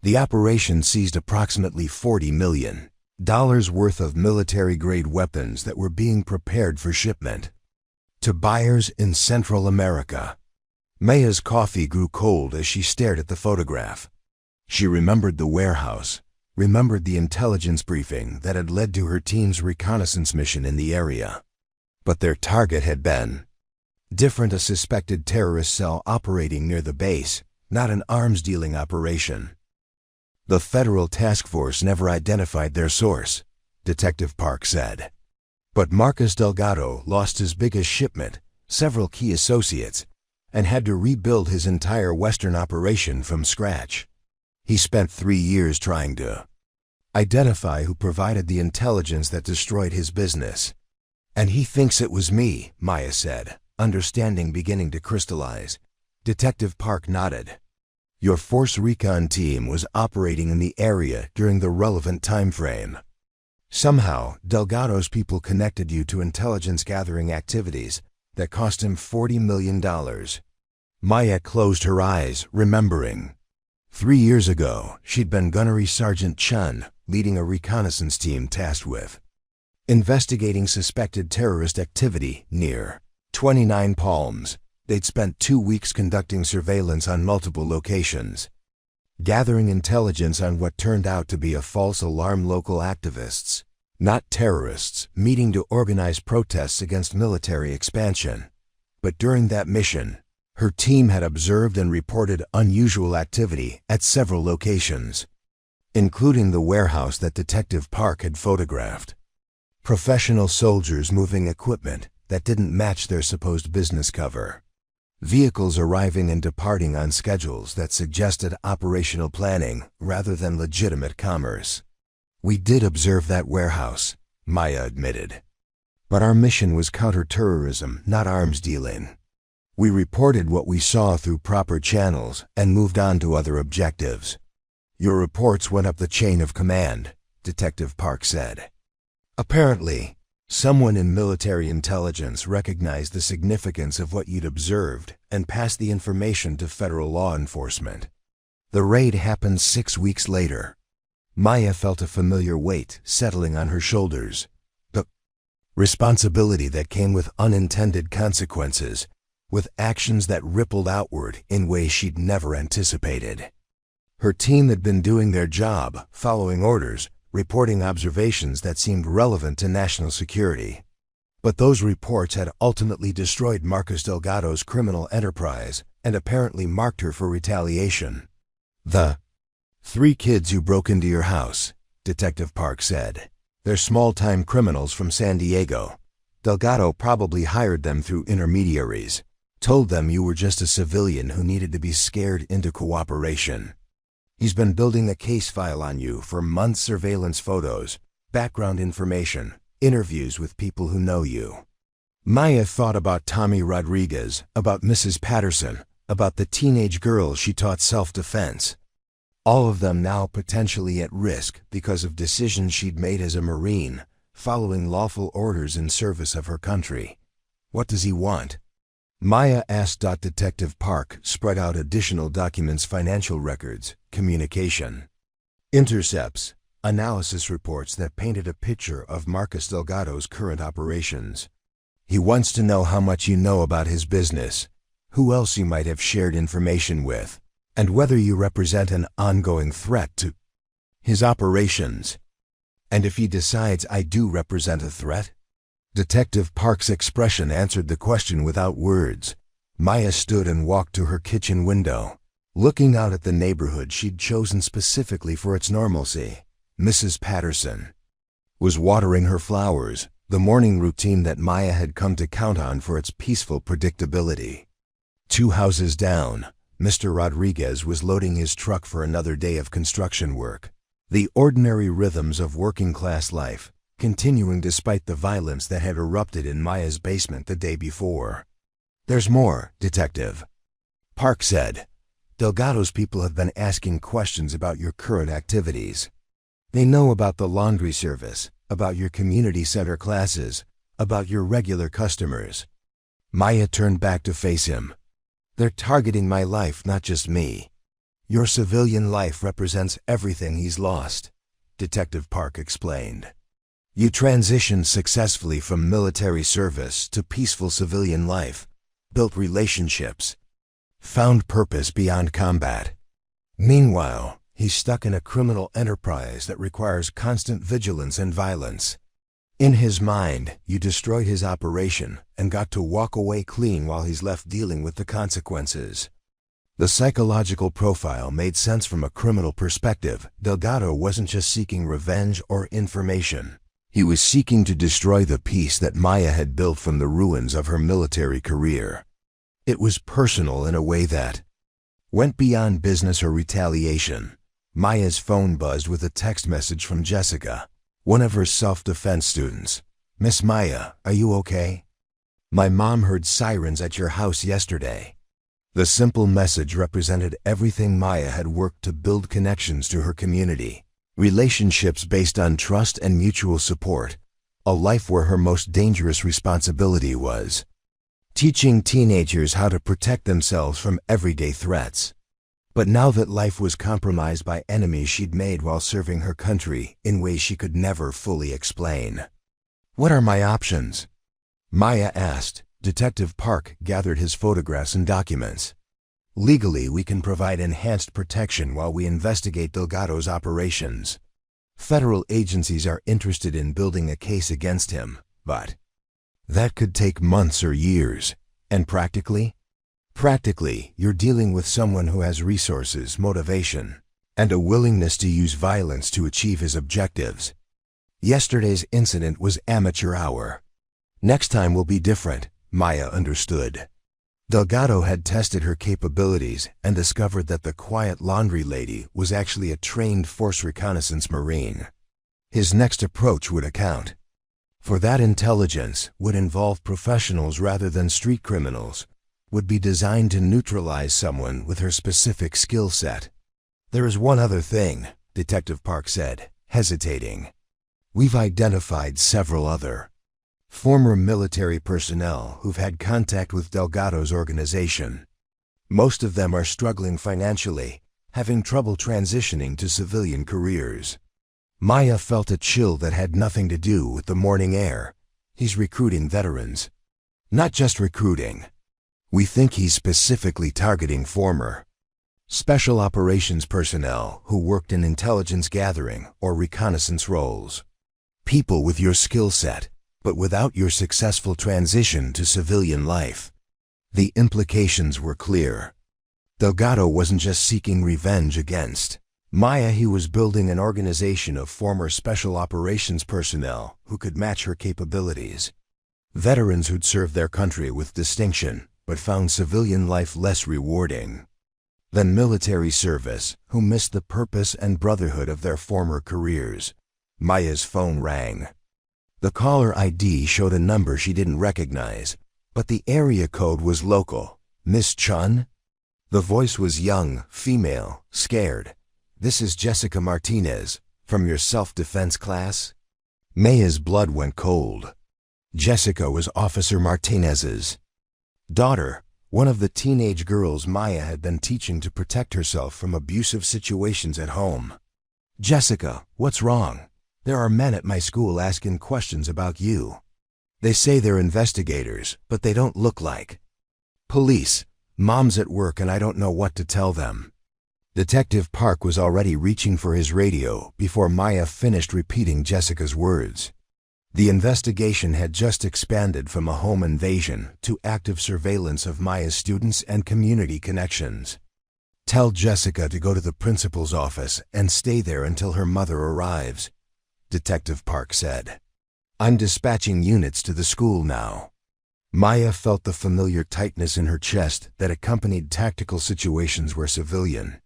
The operation seized approximately $40 million worth of military-grade weapons that were being prepared for shipment to buyers in Central America. Maya's coffee grew cold as she stared at the photograph. She remembered the warehouse, remembered the intelligence briefing that had led to her team's reconnaissance mission in the area. But their target had been different: a suspected terrorist cell operating near the base, not an arms-dealing operation. The federal task force never identified their source, Detective Park said. But Marcus Delgado lost his biggest shipment, several key associates, and had to rebuild his entire Western operation from scratch. He spent 3 years trying to identify who provided the intelligence that destroyed his business. "And he thinks it was me," Maya said, understanding beginning to crystallize. Detective Park nodded. "Your Force Recon team was operating in the area during the relevant time frame. Somehow, Delgado's people connected you to intelligence-gathering activities that cost him $40 million. Maya closed her eyes, remembering. 3 years ago, she'd been Gunnery Sergeant Chen, leading a reconnaissance team tasked with investigating suspected terrorist activity near 29 Palms. They'd spent 2 weeks conducting surveillance on multiple locations, gathering intelligence on what turned out to be a false alarm: local activists, not terrorists, meeting to organize protests against military expansion. But during that mission, her team had observed and reported unusual activity at several locations, including the warehouse that Detective Park had photographed. Professional soldiers moving equipment that didn't match their supposed business cover. Vehicles arriving and departing on schedules that suggested operational planning rather than legitimate commerce. "We did observe that warehouse," Maya admitted. "But our mission was counterterrorism, not arms dealing. We reported what we saw through proper channels and moved on to other objectives." "Your reports went up the chain of command," Detective Park said. Apparently, someone in military intelligence recognized the significance of what you'd observed and passed the information to federal law enforcement. The raid happened 6 weeks later. Maya felt a familiar weight settling on her shoulders. The responsibility that came with unintended consequences, with actions that rippled outward in ways she'd never anticipated. Her team had been doing their job, following orders, reporting observations that seemed relevant to national security. But those reports had ultimately destroyed Marcus Delgado's criminal enterprise and apparently marked her for retaliation. The 3 kids who broke into your house, Detective Park said. They're small-time criminals from San Diego. Delgado probably hired them through intermediaries, told them you were just a civilian who needed to be scared into cooperation. He's been building a case file on you for months: surveillance photos, background information, interviews with people who know you. Maya thought about Tommy Rodriguez, about Mrs. Patterson, about the teenage girls she taught self-defense. All of them now potentially at risk because of decisions she'd made as a Marine, following lawful orders in service of her country. What does he want? Maya asked. Detective Park spread out additional documents: financial records, communication, intercepts, analysis reports that painted a picture of Marcus Delgado's current operations. He wants to know how much you know about his business, who else you might have shared information with, and whether you represent an ongoing threat to his operations. And if he decides I do represent a threat? Detective Park's expression answered the question without words. Maya stood and walked to her kitchen window, looking out at the neighborhood she'd chosen specifically for its normalcy. Mrs. Patterson was watering her flowers, the morning routine that Maya had come to count on for its peaceful predictability. 2 houses down, Mr. Rodriguez was loading his truck for another day of construction work. The ordinary rhythms of working-class life, continuing despite the violence that had erupted in Maya's basement the day before. There's more, Detective Park said. Delgado's people have been asking questions about your current activities. They know about the laundry service, about your community center classes, about your regular customers. Maya turned back to face him. They're targeting my life, not just me. Your civilian life represents everything he's lost, Detective Park explained. You transitioned successfully from military service to peaceful civilian life, built relationships, found purpose beyond combat. Meanwhile, he's stuck in a criminal enterprise that requires constant vigilance and violence. In his mind, you destroyed his operation and got to walk away clean while he's left dealing with the consequences. The psychological profile made sense from a criminal perspective. Delgado wasn't just seeking revenge or information. He was seeking to destroy the peace that Maya had built from the ruins of her military career. It was personal in a way that went beyond business or retaliation. Maya's phone buzzed with a text message from Jessica, one of her self-defense students. Miss Maya, are you okay? My mom heard sirens at your house yesterday. The simple message represented everything Maya had worked to build: connections to her community, relationships based on trust and mutual support, a life where her most dangerous responsibility was teaching teenagers how to protect themselves from everyday threats. But now that life was compromised by enemies she'd made while serving her country in ways she could never fully explain. What are my options? Maya asked. Detective Park gathered his photographs and documents. Legally, we can provide enhanced protection while we investigate Delgado's operations. Federal agencies are interested in building a case against him, but that could take months or years. And practically, you're dealing with someone who has resources, motivation, and a willingness to use violence to achieve his objectives. Yesterday's incident was amateur hour. Next time will be different, Maya understood. Delgado had tested her capabilities and discovered that the quiet laundry lady was actually a trained Force Reconnaissance Marine. His next approach would account for that. Intelligence would involve professionals rather than street criminals, would be designed to neutralize someone with her specific skill set. There is one other thing, Detective Park said, hesitating. We've identified several other former military personnel who've had contact with Delgado's organization. Most of them are struggling financially, having trouble transitioning to civilian careers. Maya felt a chill that had nothing to do with the morning air. He's recruiting veterans. Not just recruiting. We think he's specifically targeting former special operations personnel who worked in intelligence gathering or reconnaissance roles. People with your skill set, but without your successful transition to civilian life. The implications were clear. Delgado wasn't just seeking revenge against Maya, he was building an organization of former special operations personnel who could match her capabilities. Veterans who'd served their country with distinction, but found civilian life less rewarding than military service, who missed the purpose and brotherhood of their former careers. Maya's phone rang. The caller ID showed a number she didn't recognize, but the area code was local. Miss Chen? The voice was young, female, scared. This is Jessica Martinez, from your self-defense class? Maya's blood went cold. Jessica was Officer Martinez's daughter, one of the teenage girls Maya had been teaching to protect herself from abusive situations at home. Jessica, what's wrong? There are men at my school asking questions about you. They say they're investigators, but they don't look like police. Mom's at work and I don't know what to tell them. Detective Park was already reaching for his radio before Maya finished repeating Jessica's words. The investigation had just expanded from a home invasion to active surveillance of Maya's students and community connections. Tell Jessica to go to the principal's office and stay there until her mother arrives, Detective Park said. I'm dispatching units to the school now. Maya felt the familiar tightness in her chest that accompanied tactical situations where civilian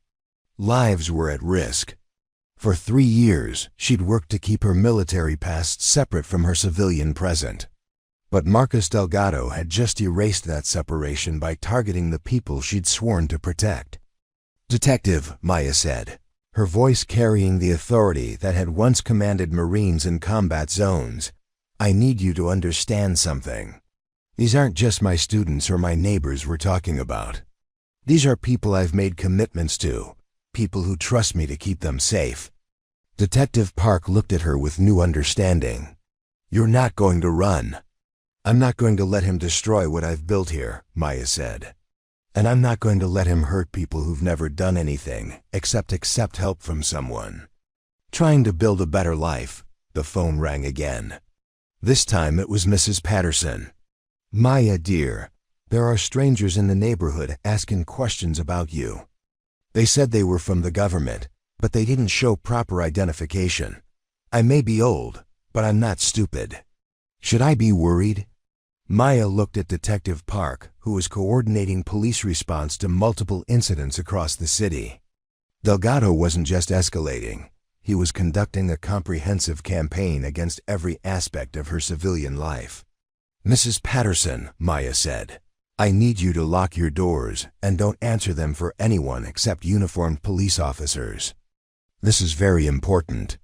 lives were at risk. For 3 years, she'd worked to keep her military past separate from her civilian present. But Marcus Delgado had just erased that separation by targeting the people she'd sworn to protect. Detective, Maya said, her voice carrying the authority that had once commanded Marines in combat zones. I need you to understand something. These aren't just my students or my neighbors we're talking about. These are people I've made commitments to. People who trust me to keep them safe. Detective Park looked at her with new understanding. You're not going to run. I'm not going to let him destroy what I've built here, Maya said. And I'm not going to let him hurt people who've never done anything except accept help from someone. Trying to build a better life. The phone rang again. This time it was Mrs. Patterson. Maya, dear, there are strangers in the neighborhood asking questions about you. They said they were from the government, but they didn't show proper identification. I may be old, but I'm not stupid. Should I be worried? Maya looked at Detective Park, who was coordinating police response to multiple incidents across the city. Delgado wasn't just escalating. He was conducting a comprehensive campaign against every aspect of her civilian life. Mrs. Patterson, Maya said, I need you to lock your doors and don't answer them for anyone except uniformed police officers. This is very important.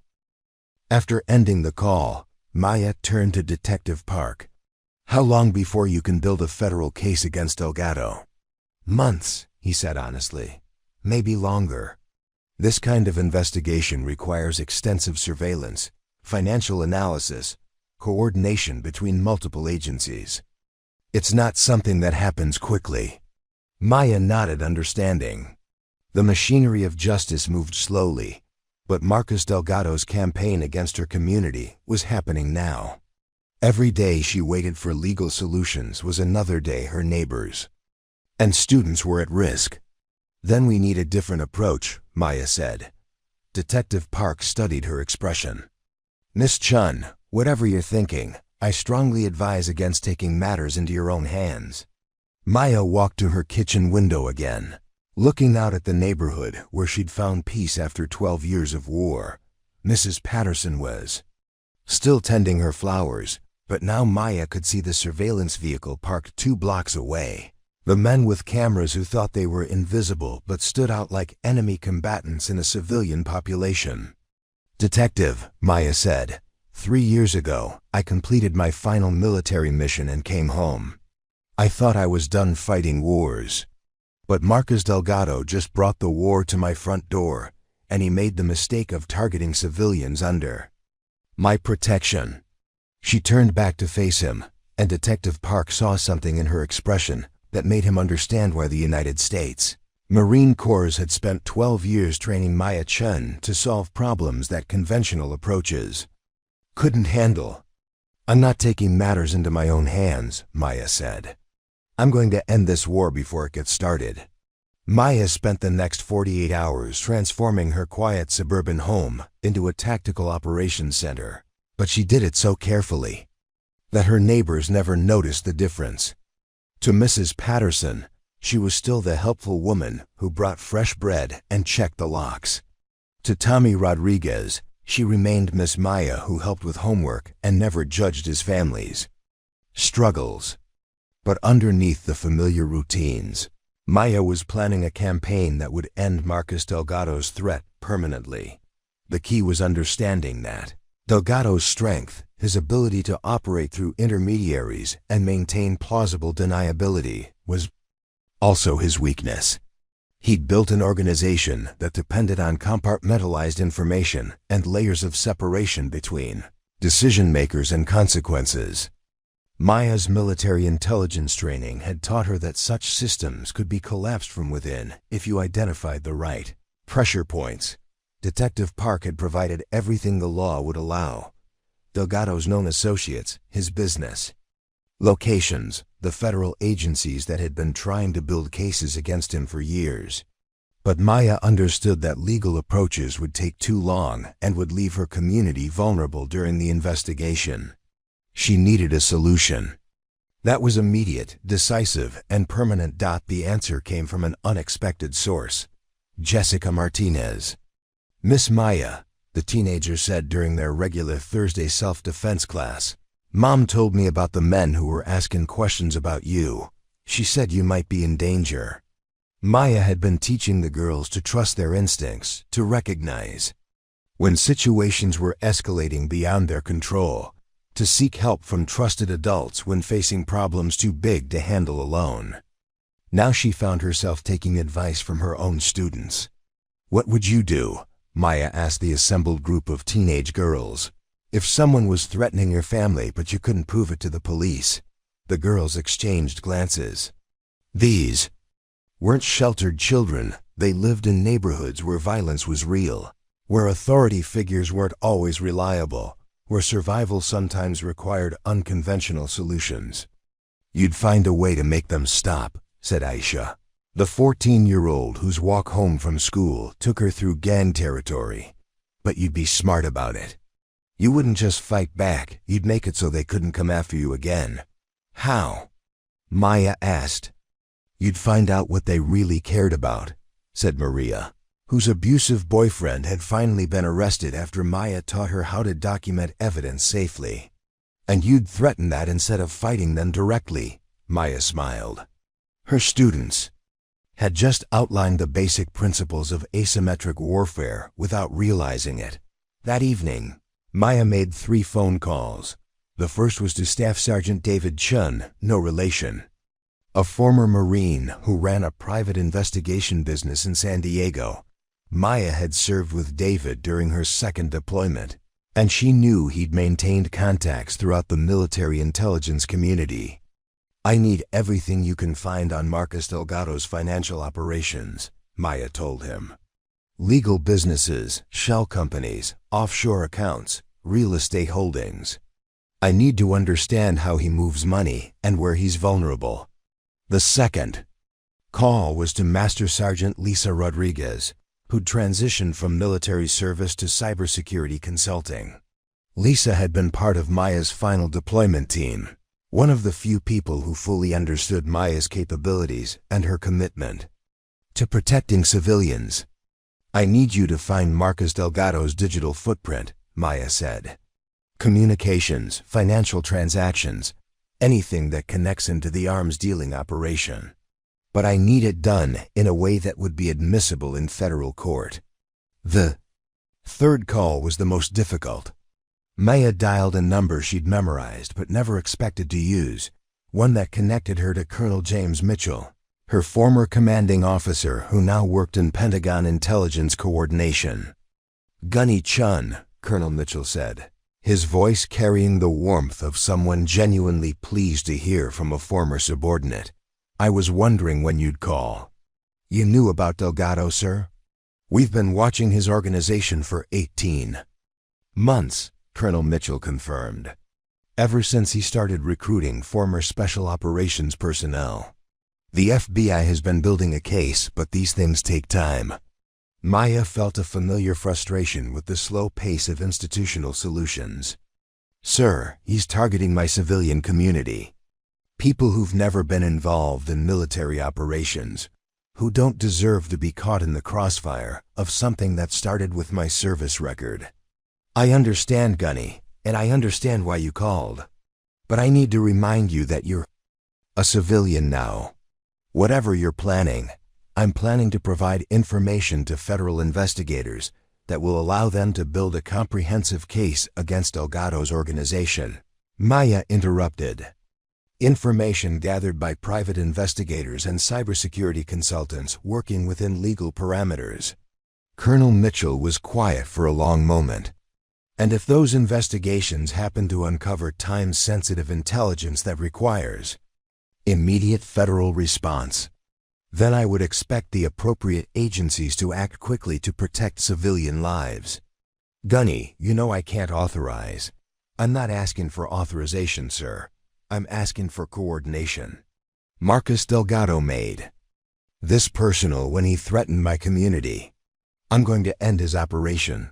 After ending the call, Maya turned to Detective Park. How long before you can build a federal case against Delgado? Months, he said honestly. Maybe longer. This kind of investigation requires extensive surveillance, financial analysis, coordination between multiple agencies. It's not something that happens quickly. Maya nodded, understanding. The machinery of justice moved slowly, but Marcus Delgado's campaign against her community was happening now. Every day she waited for legal solutions was another day her neighbors and students were at risk. Then we need a different approach, Maya said. Detective Park studied her expression. Miss Chen, whatever you're thinking, I strongly advise against taking matters into your own hands. Maya walked to her kitchen window again, looking out at the neighborhood where she'd found peace after 12 years of war. Mrs. Patterson was still tending her flowers, but now Maya could see the surveillance vehicle parked 2 blocks away. The men with cameras who thought they were invisible but stood out like enemy combatants in a civilian population. Detective, Maya said, 3 years ago, I completed my final military mission and came home. I thought I was done fighting wars. But Marcus Delgado just brought the war to my front door, and he made the mistake of targeting civilians under my protection." She turned back to face him, and Detective Park saw something in her expression that made him understand why the United States Marine Corps had spent 12 years training Maya Chen to solve problems that conventional approaches couldn't handle. "I'm not taking matters into my own hands," Maya said. "I'm going to end this war before it gets started." Maya spent the next 48 hours transforming her quiet suburban home into a tactical operations center, but she did it so carefully that her neighbors never noticed the difference. To Mrs. Patterson, she was still the helpful woman who brought fresh bread and checked the locks. To Tommy Rodriguez, she remained Miss Maya who helped with homework and never judged his family's struggles. But underneath the familiar routines, Maya was planning a campaign that would end Marcus Delgado's threat permanently. The key was understanding that Delgado's strength, his ability to operate through intermediaries and maintain plausible deniability, was also his weakness. He'd built an organization that depended on compartmentalized information and layers of separation between decision-makers and consequences. Maya's military intelligence training had taught her that such systems could be collapsed from within if you identified the right pressure points. Detective Park had provided everything the law would allow: Delgado's known associates, his business locations, the federal agencies that had been trying to build cases against him for years. But Maya understood that legal approaches would take too long and would leave her community vulnerable during the investigation. She needed a solution that was immediate, decisive, and permanent. The answer came from an unexpected source: Jessica Martinez. "Miss Maya," the teenager said during their regular Thursday self-defense class, "Mom told me about the men who were asking questions about you. She said you might be in danger." Maya had been teaching the girls to trust their instincts, to recognize when situations were escalating beyond their control, to seek help from trusted adults when facing problems too big to handle alone. Now she found herself taking advice from her own students. "What would you do?" Maya asked the assembled group of teenage girls. "If someone was threatening your family but you couldn't prove it to the police?" The girls exchanged glances. These weren't sheltered children. They lived in neighborhoods where violence was real, where authority figures weren't always reliable, where survival sometimes required unconventional solutions. "You'd find a way to make them stop," said Aisha, the 14-year-old whose walk home from school took her through gang territory. "But you'd be smart about it. You wouldn't just fight back, you'd make it so they couldn't come after you again." "How?" Maya asked. "You'd find out what they really cared about," said Maria, whose abusive boyfriend had finally been arrested after Maya taught her how to document evidence safely. "And you'd threaten that instead of fighting them directly," Maya smiled. Her students had just outlined the basic principles of asymmetric warfare without realizing it. That evening, Maya made 3 phone calls. The first was to Staff Sergeant David Chen, no relation, a former Marine who ran a private investigation business in San Diego. Maya had served with David during her second deployment, and she knew he'd maintained contacts throughout the military intelligence community. "I need everything you can find on Marcus Delgado's financial operations," Maya told him. "Legal businesses, shell companies, offshore accounts, real estate holdings. I need to understand how he moves money and where he's vulnerable." The second call was to Master Sergeant Lisa Rodriguez, who'd transitioned from military service to cybersecurity consulting. Lisa had been part of Maya's final deployment team, one of the few people who fully understood Maya's capabilities and her commitment to protecting civilians. "I need you to find Marcus Delgado's digital footprint," Maya said. "Communications, financial transactions, anything that connects him to the arms dealing operation. But I need it done in a way that would be admissible in federal court." The third call was the most difficult. Maya dialed a number she'd memorized but never expected to use, one that connected her to Colonel James Mitchell, her former commanding officer who now worked in Pentagon Intelligence Coordination. "Gunny Chen," Colonel Mitchell said, his voice carrying the warmth of someone genuinely pleased to hear from a former subordinate. "I was wondering when you'd call." "You knew about Delgado, sir?" "We've been watching his organization for 18 months, Colonel Mitchell confirmed. "Ever since he started recruiting former Special Operations personnel. The FBI has been building a case, but these things take time." Maya felt a familiar frustration with the slow pace of institutional solutions. "Sir, he's targeting my civilian community. People who've never been involved in military operations, who don't deserve to be caught in the crossfire of something that started with my service record." "I understand, Gunny, and I understand why you called. But I need to remind you that you're a civilian now. Whatever you're planning, I'm planning to provide information to federal investigators that will allow them to build a comprehensive case against Delgado's organization." Maya interrupted. "Information gathered by private investigators and cybersecurity consultants working within legal parameters." Colonel Mitchell was quiet for a long moment. "And if those investigations happen to uncover time-sensitive intelligence that requires immediate federal response, then I would expect the appropriate agencies to act quickly to protect civilian lives." "Gunny, you know I can't authorize." "I'm not asking for authorization, sir. I'm asking for coordination." Marcus Delgado made this personal when he threatened my community. I'm going to end his operation.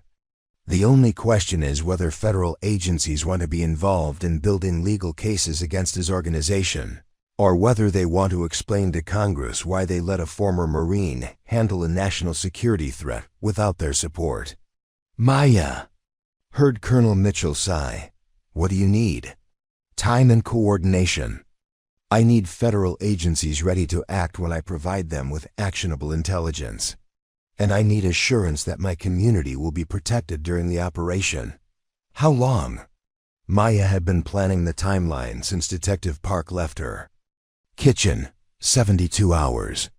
The only question is whether federal agencies want to be involved in building legal cases against his organization, or whether they want to explain to Congress why they let a former Marine handle a national security threat without their support. "Maya," heard Colonel Mitchell sigh. "What do you need?" "Time and coordination. I need federal agencies ready to act when I provide them with actionable intelligence. And I need assurance that my community will be protected during the operation." "How long?" Maya had been planning the timeline since Detective Park left her. "Kitchen, 72 hours.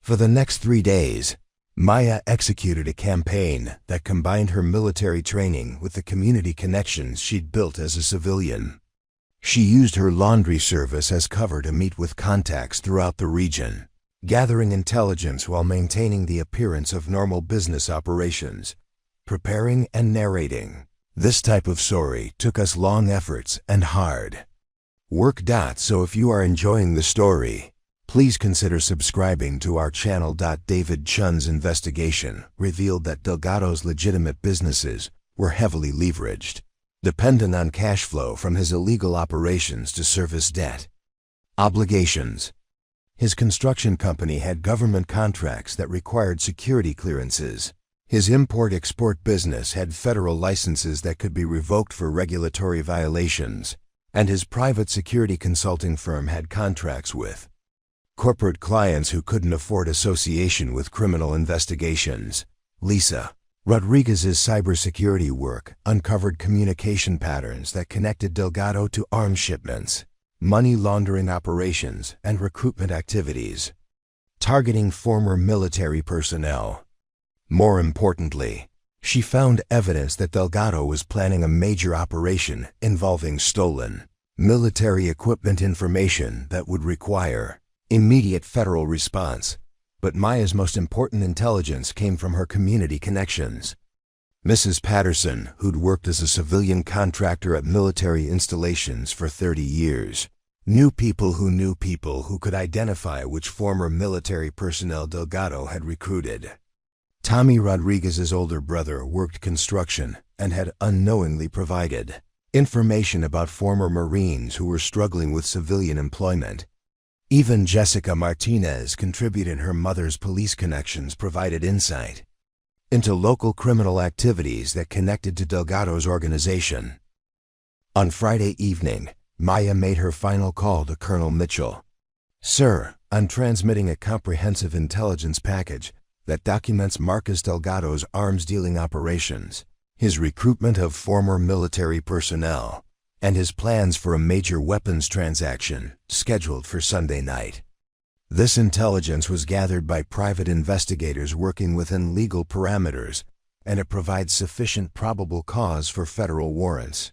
For the next 3 days, Maya executed a campaign that combined her military training with the community connections she'd built as a civilian. She used her laundry service as cover to meet with contacts throughout the region, gathering intelligence while maintaining the appearance of normal business operations, preparing and narrating. This type of story took us long efforts and hard work. So if you are enjoying the story, please consider subscribing to our channel. David Chen's investigation revealed that Delgado's legitimate businesses were heavily leveraged, dependent on cash flow from his illegal operations to service debt obligations. His construction company had government contracts that required security clearances. His import-export business had federal licenses that could be revoked for regulatory violations. And his private security consulting firm had contracts with corporate clients who couldn't afford association with criminal investigations. Lisa Rodriguez's cybersecurity work uncovered communication patterns that connected Delgado to arms shipments, money laundering operations, and recruitment activities, targeting former military personnel. More importantly, she found evidence that Delgado was planning a major operation involving stolen military equipment information that would require immediate federal response. But Maya's most important intelligence came from her community connections. Mrs. Patterson, who'd worked as a civilian contractor at military installations for 30 years, knew people who could identify which former military personnel Delgado had recruited. Tommy Rodriguez's older brother worked construction and had unknowingly provided information about former Marines who were struggling with civilian employment. Even Jessica Martinez, contributing her mother's police connections, provided insight into local criminal activities that connected to Delgado's organization. On Friday evening, Maya made her final call to Colonel Mitchell. "Sir, I'm transmitting a comprehensive intelligence package that documents Marcus Delgado's arms-dealing operations. his recruitment of former military personnel, and his plans for a major weapons transaction scheduled for Sunday night. This intelligence was gathered by private investigators working within legal parameters, and it provides sufficient probable cause for federal warrants.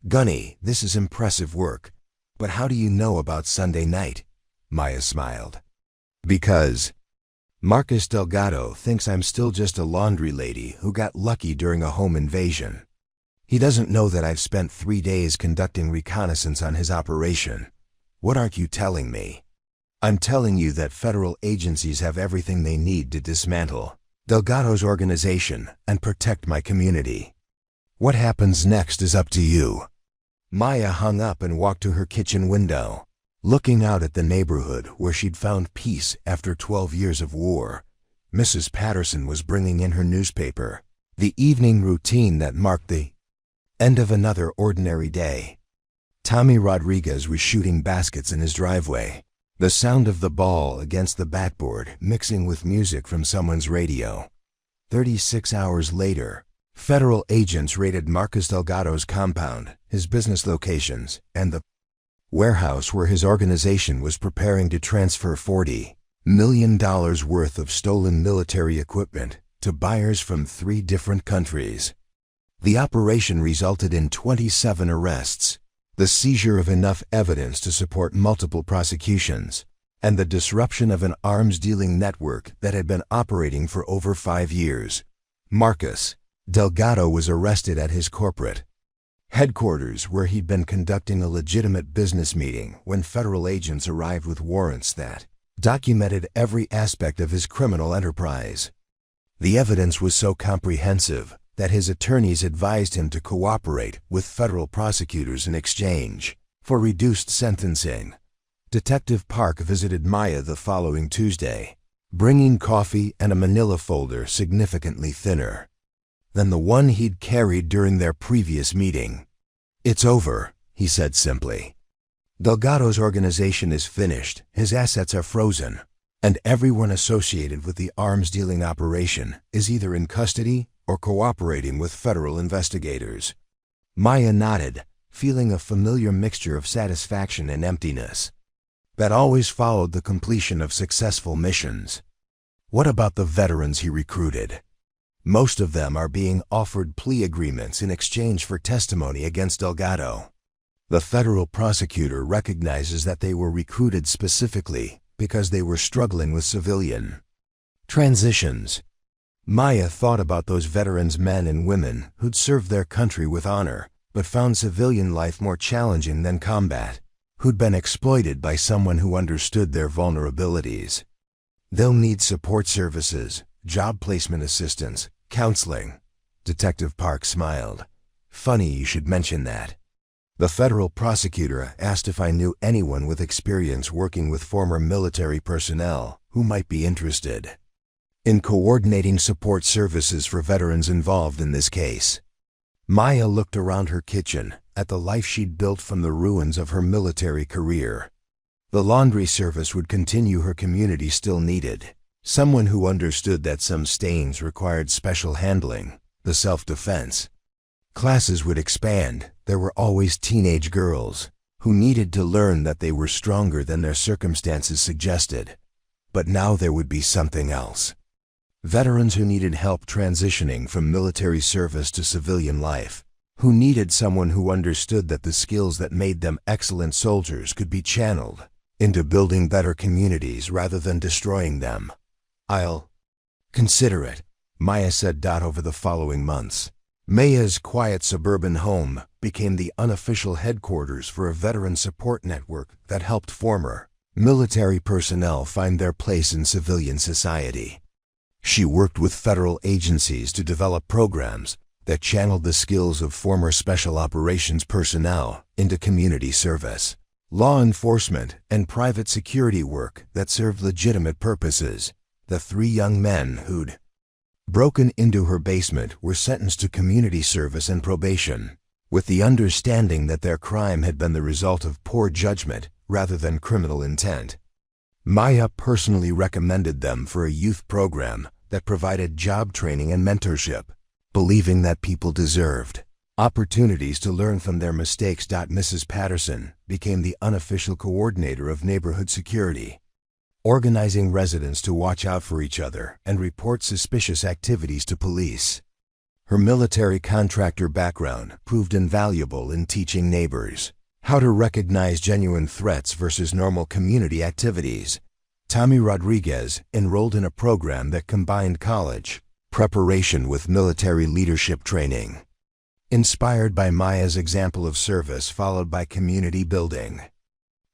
Gunny, this is impressive work, but how do you know about Sunday night? Maya smiled. Because Marcus Delgado thinks I'm still just a laundry lady who got lucky during a home invasion. He doesn't know that I've spent 3 days conducting reconnaissance on his operation. What aren't you telling me? I'm telling you that federal agencies have everything they need to dismantle Delgado's organization and protect my community. What happens next is up to you. Maya hung up and walked to her kitchen window. Looking out at the neighborhood where she'd found peace after 12 years of war, Mrs. Patterson was bringing in her newspaper, the evening routine that marked the end of another ordinary day. Tommy Rodriguez was shooting baskets in his driveway, the sound of the ball against the backboard mixing with music from someone's radio. 36 hours later, federal agents raided Marcus Delgado's compound, his business locations, and the warehouse where his organization was preparing to transfer $40 million worth of stolen military equipment to buyers from 3 different countries. The operation resulted in 27 arrests, the seizure of enough evidence to support multiple prosecutions, and the disruption of an arms-dealing network that had been operating for over 5 years. Marcus Delgado was arrested at his corporate headquarters where he'd been conducting a legitimate business meeting when federal agents arrived with warrants that documented every aspect of his criminal enterprise. The evidence was so comprehensive that his attorneys advised him to cooperate with federal prosecutors in exchange for reduced sentencing. Detective Park visited Maya the following Tuesday, bringing coffee and a manila folder significantly thinner than the one he'd carried during their previous meeting. "It's over," he said simply. "Delgado's organization is finished, his assets are frozen, and everyone associated with the arms-dealing operation is either in custody or cooperating with federal investigators." Maya nodded, feeling a familiar mixture of satisfaction and emptiness that always followed the completion of successful missions. What about the veterans he recruited? Most of them are being offered plea agreements in exchange for testimony against Delgado. The federal prosecutor recognizes that they were recruited specifically because they were struggling with civilian transitions. Maya thought about those veterans, men and women who'd served their country with honor, but found civilian life more challenging than combat, who'd been exploited by someone who understood their vulnerabilities. They'll need support services, job placement assistance, counseling. Detective Park smiled. "Funny you should mention that." The federal prosecutor asked if I knew anyone with experience working with former military personnel who might be interested in coordinating support services for veterans involved in this case. Maya looked around her kitchen at the life she'd built from the ruins of her military career. The laundry service would continue, her community still needed someone who understood that some stains required special handling, the self-defense. Classes would expand. There were always teenage girls who needed to learn that they were stronger than their circumstances suggested. But now there would be something else. Veterans who needed help transitioning from military service to civilian life, who needed someone who understood that the skills that made them excellent soldiers could be channeled into building better communities rather than destroying them. "I'll consider it," Maya said. Over the following months, Maya's quiet suburban home became the unofficial headquarters for a veteran support network that helped former military personnel find their place in civilian society. She worked with federal agencies to develop programs that channeled the skills of former special operations personnel into community service, law enforcement, and private security work that served legitimate purposes. The 3 young men who'd broken into her basement were sentenced to community service and probation, with the understanding that their crime had been the result of poor judgment rather than criminal intent. Maya personally recommended them for a youth program that provided job training and mentorship. believing that people deserved opportunities to learn from their mistakes. Mrs. Patterson became the unofficial coordinator of neighborhood security, organizing residents to watch out for each other and report suspicious activities to police. Her military contractor background proved invaluable in teaching neighbors how to recognize genuine threats versus normal community activities. Tommy Rodriguez enrolled in a program that combined college preparation with military leadership training. Inspired by Maya's example of service followed by community building,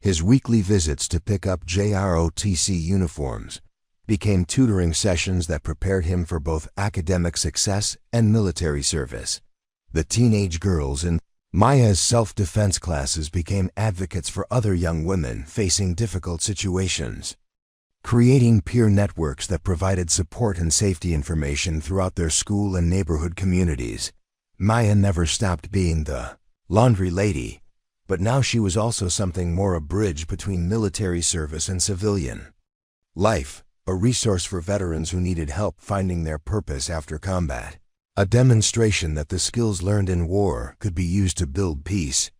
his weekly visits to pick up JROTC uniforms became tutoring sessions that prepared him for both academic success and military service. The teenage girls in Maya's self-defense classes became advocates for other young women facing difficult situations, creating peer networks that provided support and safety information throughout their school and neighborhood communities. Maya never stopped being the laundry lady, but now she was also something more, a bridge between military service and civilian life, a resource for veterans who needed help finding their purpose after combat, a demonstration that the skills learned in war could be used to build peace.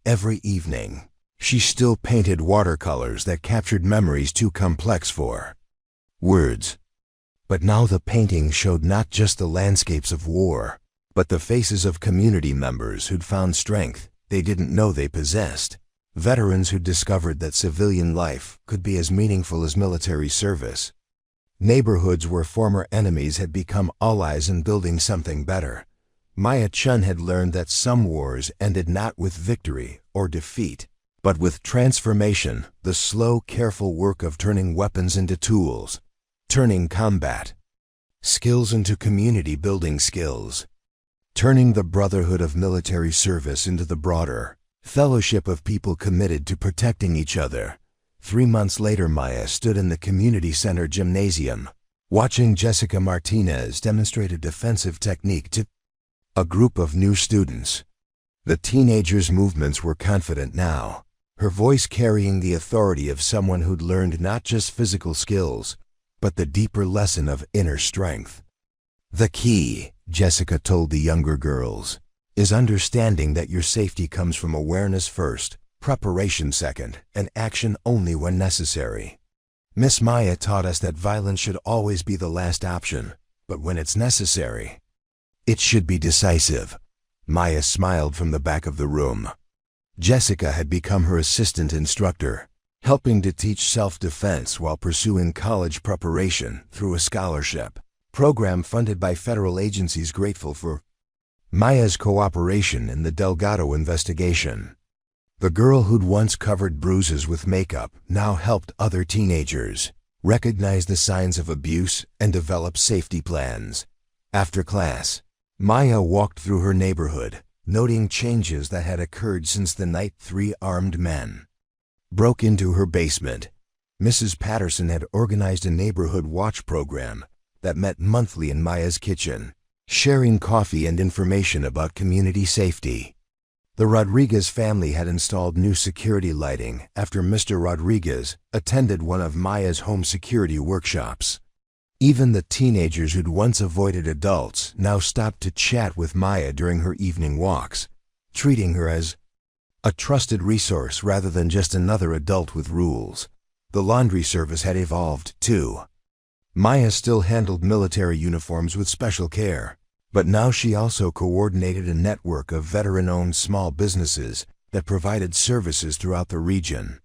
Every evening, she still painted watercolors that captured memories too complex for words. But now the painting showed not just the landscapes of war, but the faces of community members who'd found strength they didn't know they possessed. Veterans who'd discovered that civilian life could be as meaningful as military service. Neighborhoods where former enemies had become allies in building something better. Maya Chen had learned that some wars ended not with victory or defeat, but with transformation, the slow, careful work of turning weapons into tools, turning combat skills into community-building skills, turning the brotherhood of military service into the broader fellowship of people committed to protecting each other. 3 months later, Maya stood in the community center gymnasium, watching Jessica Martinez demonstrate a defensive technique to a group of new students. The teenager's movements were confident now, her voice carrying the authority of someone who'd learned not just physical skills, but the deeper lesson of inner strength. The key, Jessica told the younger girls, is understanding that your safety comes from awareness first, preparation second, and action only when necessary. Miss Maya taught us that violence should always be the last option, but when it's necessary, it should be decisive. Maya smiled from the back of the room. Jessica had become her assistant instructor, helping to teach self-defense while pursuing college preparation through a scholarship program funded by federal agencies, grateful for Maya's cooperation in the Delgado investigation. The girl who'd once covered bruises with makeup now helped other teenagers recognize the signs of abuse and develop safety plans. After class, Maya walked through her neighborhood, noting changes that had occurred since the night 3 armed men broke into her basement. Mrs. Patterson had organized a neighborhood watch program that met monthly in Maya's kitchen, sharing coffee and information about community safety. The Rodriguez family had installed new security lighting after Mr. Rodriguez attended one of Maya's home security workshops. Even the teenagers who'd once avoided adults now stopped to chat with Maya during her evening walks, treating her as a trusted resource rather than just another adult with rules. The laundry service had evolved, too. Maya still handled military uniforms with special care, but now she also coordinated a network of veteran-owned small businesses that provided services throughout the region.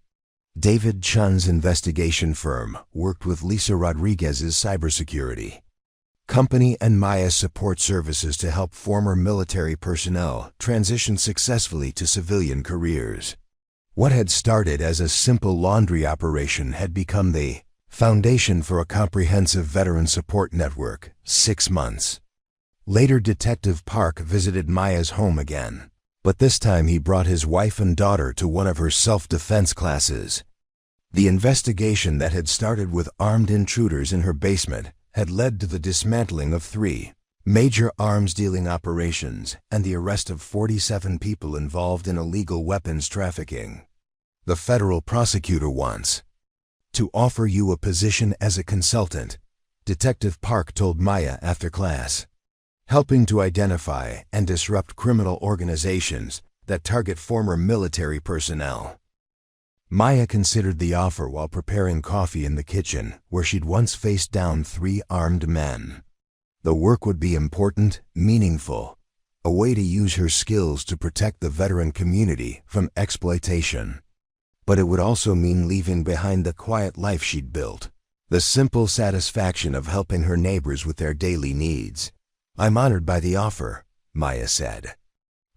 David Chen's investigation firm worked with Lisa Rodriguez's cybersecurity company and Maya's support services to help former military personnel transition successfully to civilian careers. What had started as a simple laundry operation had become the foundation for a comprehensive veteran support network. 6 months later, Detective Park visited Maya's home again, but this time he brought his wife and daughter to one of her self-defense classes. The investigation that had started with armed intruders in her basement had led to the dismantling of 3 major arms-dealing operations and the arrest of 47 people involved in illegal weapons trafficking. The federal prosecutor wants to offer you a position as a consultant, Detective Park told Maya after class. helping to identify and disrupt criminal organizations that target former military personnel. Maya considered the offer while preparing coffee in the kitchen where she'd once faced down 3 armed men. The work would be important, meaningful, a way to use her skills to protect the veteran community from exploitation. But it would also mean leaving behind the quiet life she'd built, the simple satisfaction of helping her neighbors with their daily needs. "I'm honored by the offer," Maya said.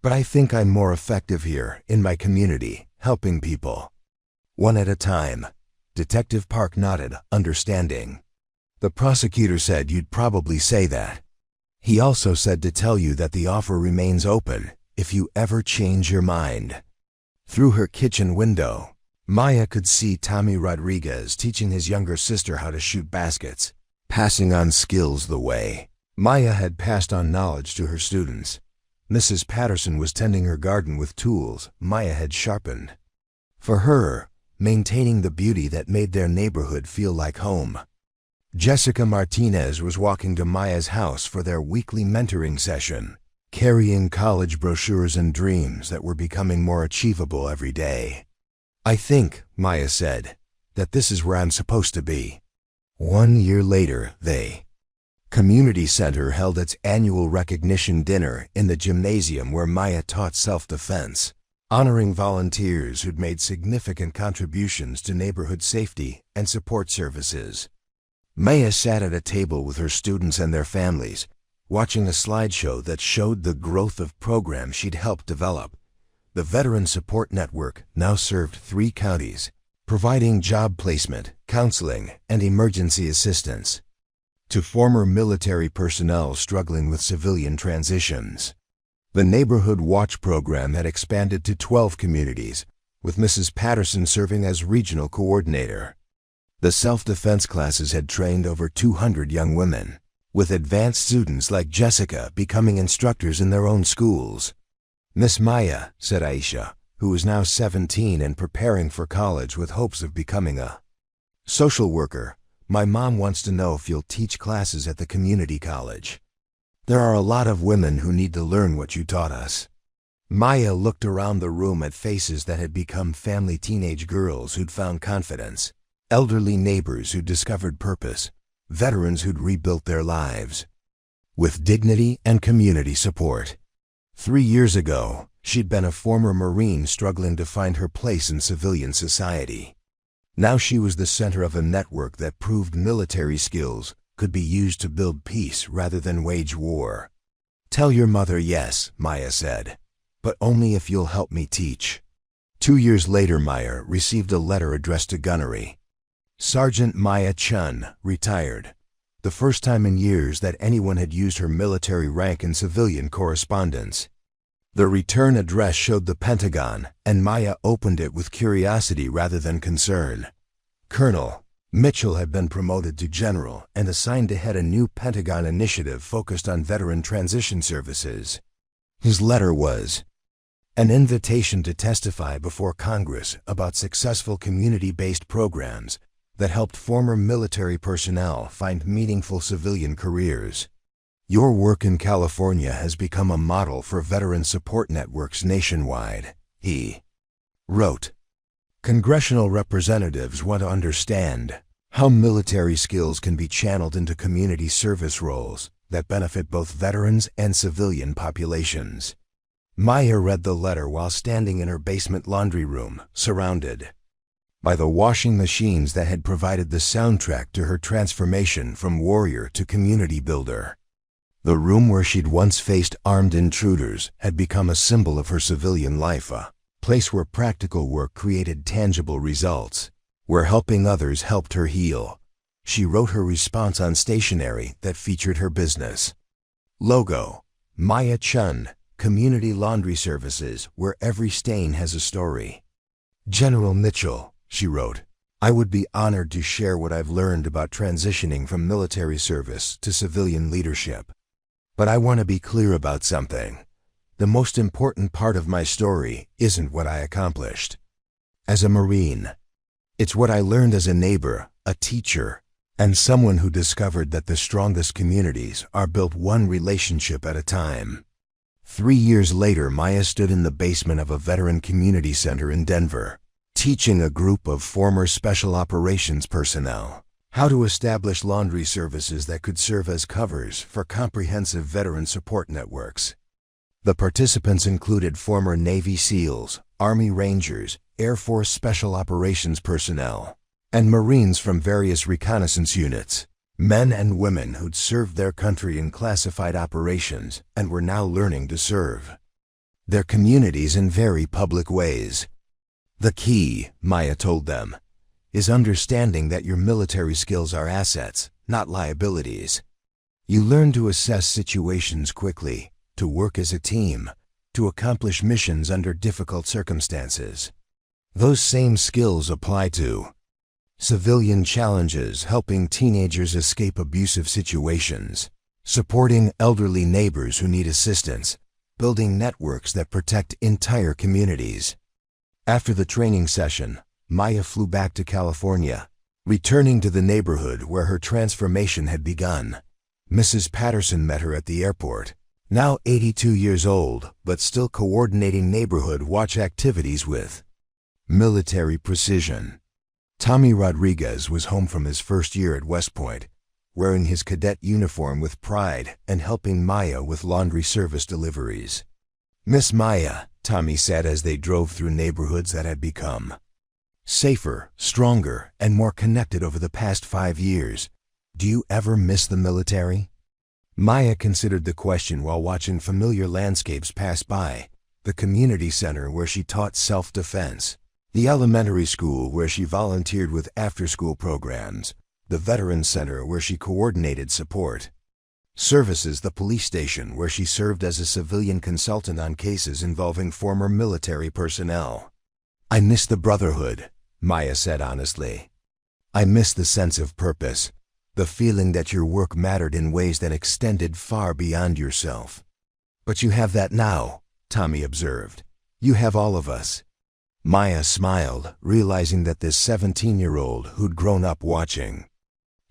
"But I think I'm more effective here, in my community, helping people one at a time." Detective Park nodded, understanding. "The prosecutor said you'd probably say that. He also said to tell you that the offer remains open if you ever change your mind." Through her kitchen window, Maya could see Tommy Rodriguez teaching his younger sister how to shoot baskets, passing on skills the way Maya had passed on knowledge to her students. Mrs. Patterson was tending her garden with tools Maya had sharpened. For her, maintaining the beauty that made their neighborhood feel like home. Jessica Martinez was walking to Maya's house for their weekly mentoring session, carrying college brochures and dreams that were becoming more achievable every day. "I think," Maya said, "that this is where I'm supposed to be." 1 year later, the community center held its annual recognition dinner in the gymnasium where Maya taught self-defense, honoring volunteers who'd made significant contributions to neighborhood safety and support services. Maya sat at a table with her students and their families, watching a slideshow that showed the growth of programs she'd helped develop. The Veteran Support Network now served 3 counties, providing job placement, counseling, and emergency assistance to former military personnel struggling with civilian transitions. The Neighborhood Watch program had expanded to 12 communities, with Mrs. Patterson serving as regional coordinator. The self-defense classes had trained over 200 young women, with advanced students like Jessica becoming instructors in their own schools. "Miss Maya," said Aisha, who was now 17 and preparing for college with hopes of becoming a social worker, "my mom wants to know if you'll teach classes at the community college. There are a lot of women who need to learn what you taught us." Maya looked around the room at faces that had become family teenage girls who'd found confidence, elderly neighbors who'd discovered purpose, veterans who'd rebuilt their lives with dignity and community support. 3 years ago, she'd been a former Marine struggling to find her place in civilian society. Now she was the center of a network that proved military skills could be used to build peace rather than wage war. "Tell your mother yes," Maya said, "but only if you'll help me teach." 2 years later, Maya received a letter addressed to Gunnery. Sergeant Maya Chen, retired. The first time in years that anyone had used her military rank in civilian correspondence. The return address showed the Pentagon, and Maya opened it with curiosity rather than concern. Colonel Mitchell had been promoted to general and assigned to head a new Pentagon initiative focused on veteran transition services. His letter was an invitation to testify before Congress about successful community-based programs that helped former military personnel find meaningful civilian careers. "Your work in California has become a model for veteran support networks nationwide," he wrote. "Congressional representatives want to understand how military skills can be channeled into community service roles that benefit both veterans and civilian populations." Maya read the letter while standing in her basement laundry room, surrounded by the washing machines that had provided the soundtrack to her transformation from warrior to community builder. The room where she'd once faced armed intruders had become a symbol of her civilian life, a place where practical work created tangible results, where helping others helped her heal. She wrote her response on stationery that featured her business logo, Maya Chen, Community Laundry Services, where every stain has a story. "General Mitchell," she wrote, "I would be honored to share what I've learned about transitioning from military service to civilian leadership. But I want to be clear about something. The most important part of my story isn't what I accomplished as a Marine. It's what I learned as a neighbor, a teacher, and someone who discovered that the strongest communities are built one relationship at a time. 3 years later, Maya stood in the basement of a veteran community center in Denver, teaching a group of former Special Operations personnel how to establish laundry services that could serve as covers for comprehensive veteran support networks. The participants included former Navy SEALs, Army Rangers, Air Force Special Operations personnel, and Marines from various reconnaissance units, men and women who'd served their country in classified operations and were now learning to serve their communities in very public ways. The key, Maya told them, is understanding that your military skills are assets, not liabilities. You learn to assess situations quickly, to work as a team, to accomplish missions under difficult circumstances. Those same skills apply to civilian challenges, helping teenagers escape abusive situations, supporting elderly neighbors who need assistance, building networks that protect entire communities. After the training session, Maya flew back to California, returning to the neighborhood where her transformation had begun. Mrs. Patterson met her at the airport, now 82 years old, but still coordinating neighborhood watch activities with military precision. Tommy Rodriguez was home from his first year at West Point, wearing his cadet uniform with pride and helping Maya with laundry service deliveries. "Miss Maya," Tommy said as they drove through neighborhoods that had become safer, stronger, and more connected over the past 5 years. "Do you ever miss the military?" Maya considered the question while watching familiar landscapes pass by: the community center where she taught self-defense, the elementary school where she volunteered with after-school programs, the Veterans Center where she coordinated support services, the police station where she served as a civilian consultant on cases involving former military personnel. "I miss the brotherhood," Maya said honestly. "I miss the sense of purpose, the feeling that your work mattered in ways that extended far beyond yourself." "But you have that now," Tommy observed. "You have all of us." Maya smiled, realizing that this 17-year-old who'd grown up watching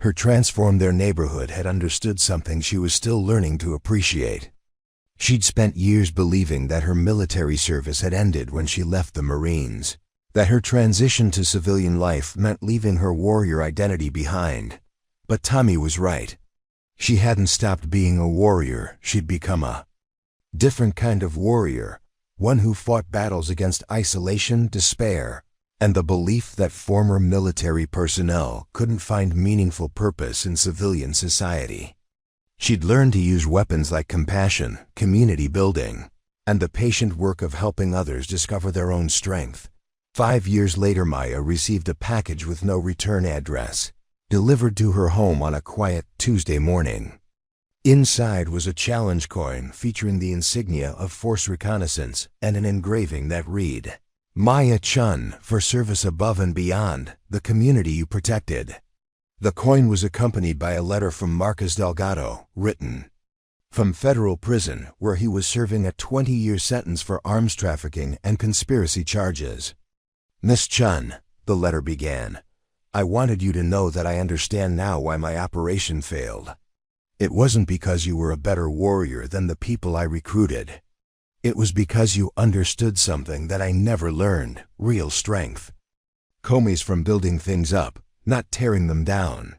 her transform their neighborhood had understood something she was still learning to appreciate. She'd spent years believing that her military service had ended when she left the Marines, that her transition to civilian life meant leaving her warrior identity behind. But Tommy was right. She hadn't stopped being a warrior, she'd become a different kind of warrior, one who fought battles against isolation, despair, and the belief that former military personnel couldn't find meaningful purpose in civilian society. She'd learned to use weapons like compassion, community building, and the patient work of helping others discover their own strength. 5 years later, Maya received a package with no return address, delivered to her home on a quiet Tuesday morning. Inside was a challenge coin featuring the insignia of Force Reconnaissance and an engraving that read, "Maya Chen, for service above and beyond, the community you protected." The coin was accompanied by a letter from Marcus Delgado, written from federal prison, where he was serving a 20-year sentence for arms trafficking and conspiracy charges. "Miss Chen," the letter began, "I wanted you to know that I understand now why my operation failed. It wasn't because you were a better warrior than the people I recruited. It was because you understood something that I never learned, real strength. Comes from building things up, not tearing them down."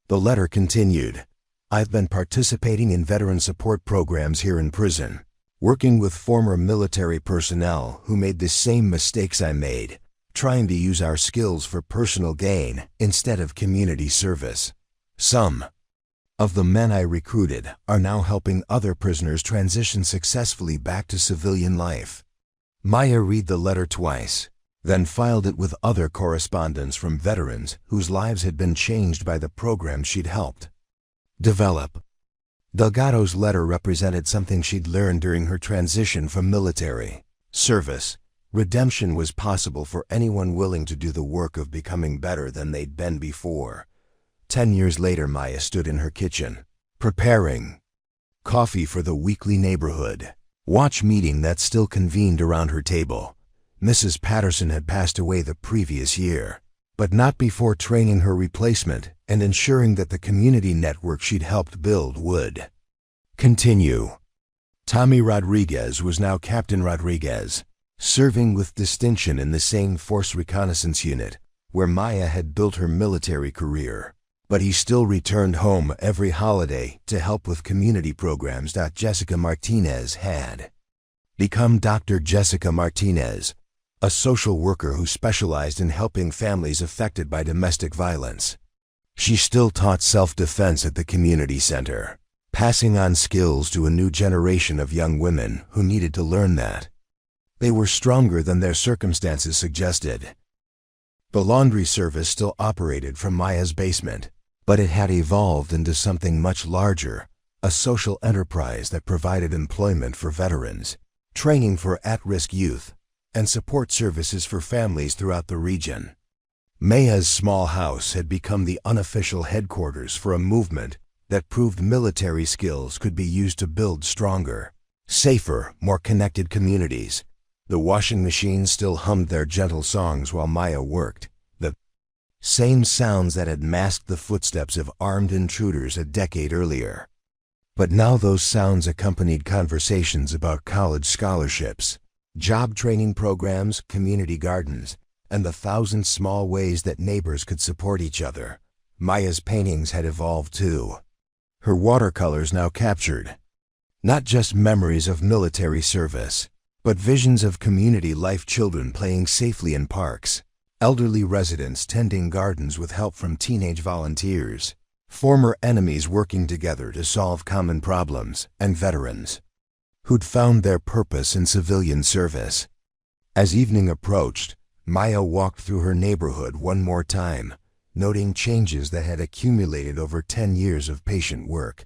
The letter continued, "I've been participating in veteran support programs here in prison, working with former military personnel who made the same mistakes I made, trying to use our skills for personal gain instead of community service. Some of the men I recruited are now helping other prisoners transition successfully back to civilian life." Maya read the letter twice, then filed it with other correspondence from veterans whose lives had been changed by the program she'd helped develop. Delgado's letter represented something she'd learned during her transition from military service. Redemption was possible for anyone willing to do the work of becoming better than they'd been before. 10 years later, Maya stood in her kitchen, preparing coffee for the weekly neighborhood watch meeting that still convened around her table. Mrs. Patterson had passed away the previous year, but not before training her replacement, and ensuring that the community network she'd helped build would continue. Tommy Rodriguez was now Captain Rodriguez, serving with distinction in the same Force Reconnaissance unit where Maya had built her military career. But he still returned home every holiday to help with community programs. Jessica Martinez had become Dr. Jessica Martinez, a social worker who specialized in helping families affected by domestic violence. She still taught self-defense at the community center, passing on skills to a new generation of young women who needed to learn that they were stronger than their circumstances suggested. The laundry service still operated from Maya's basement, but it had evolved into something much larger, a social enterprise that provided employment for veterans, training for at-risk youth, and support services for families throughout the region. Maya's small house had become the unofficial headquarters for a movement that proved military skills could be used to build stronger, safer, more connected communities. The washing machines still hummed their gentle songs while Maya worked, the same sounds that had masked the footsteps of armed intruders a decade earlier. But now those sounds accompanied conversations about college scholarships, job training programs, community gardens, and the thousand small ways that neighbors could support each other. Maya's paintings had evolved too. Her watercolors now captured not just memories of military service, but visions of community life, children playing safely in parks, elderly residents tending gardens with help from teenage volunteers, former enemies working together to solve common problems, and veterans who'd found their purpose in civilian service. As evening approached, Maya walked through her neighborhood one more time, noting changes that had accumulated over 10 years of patient work.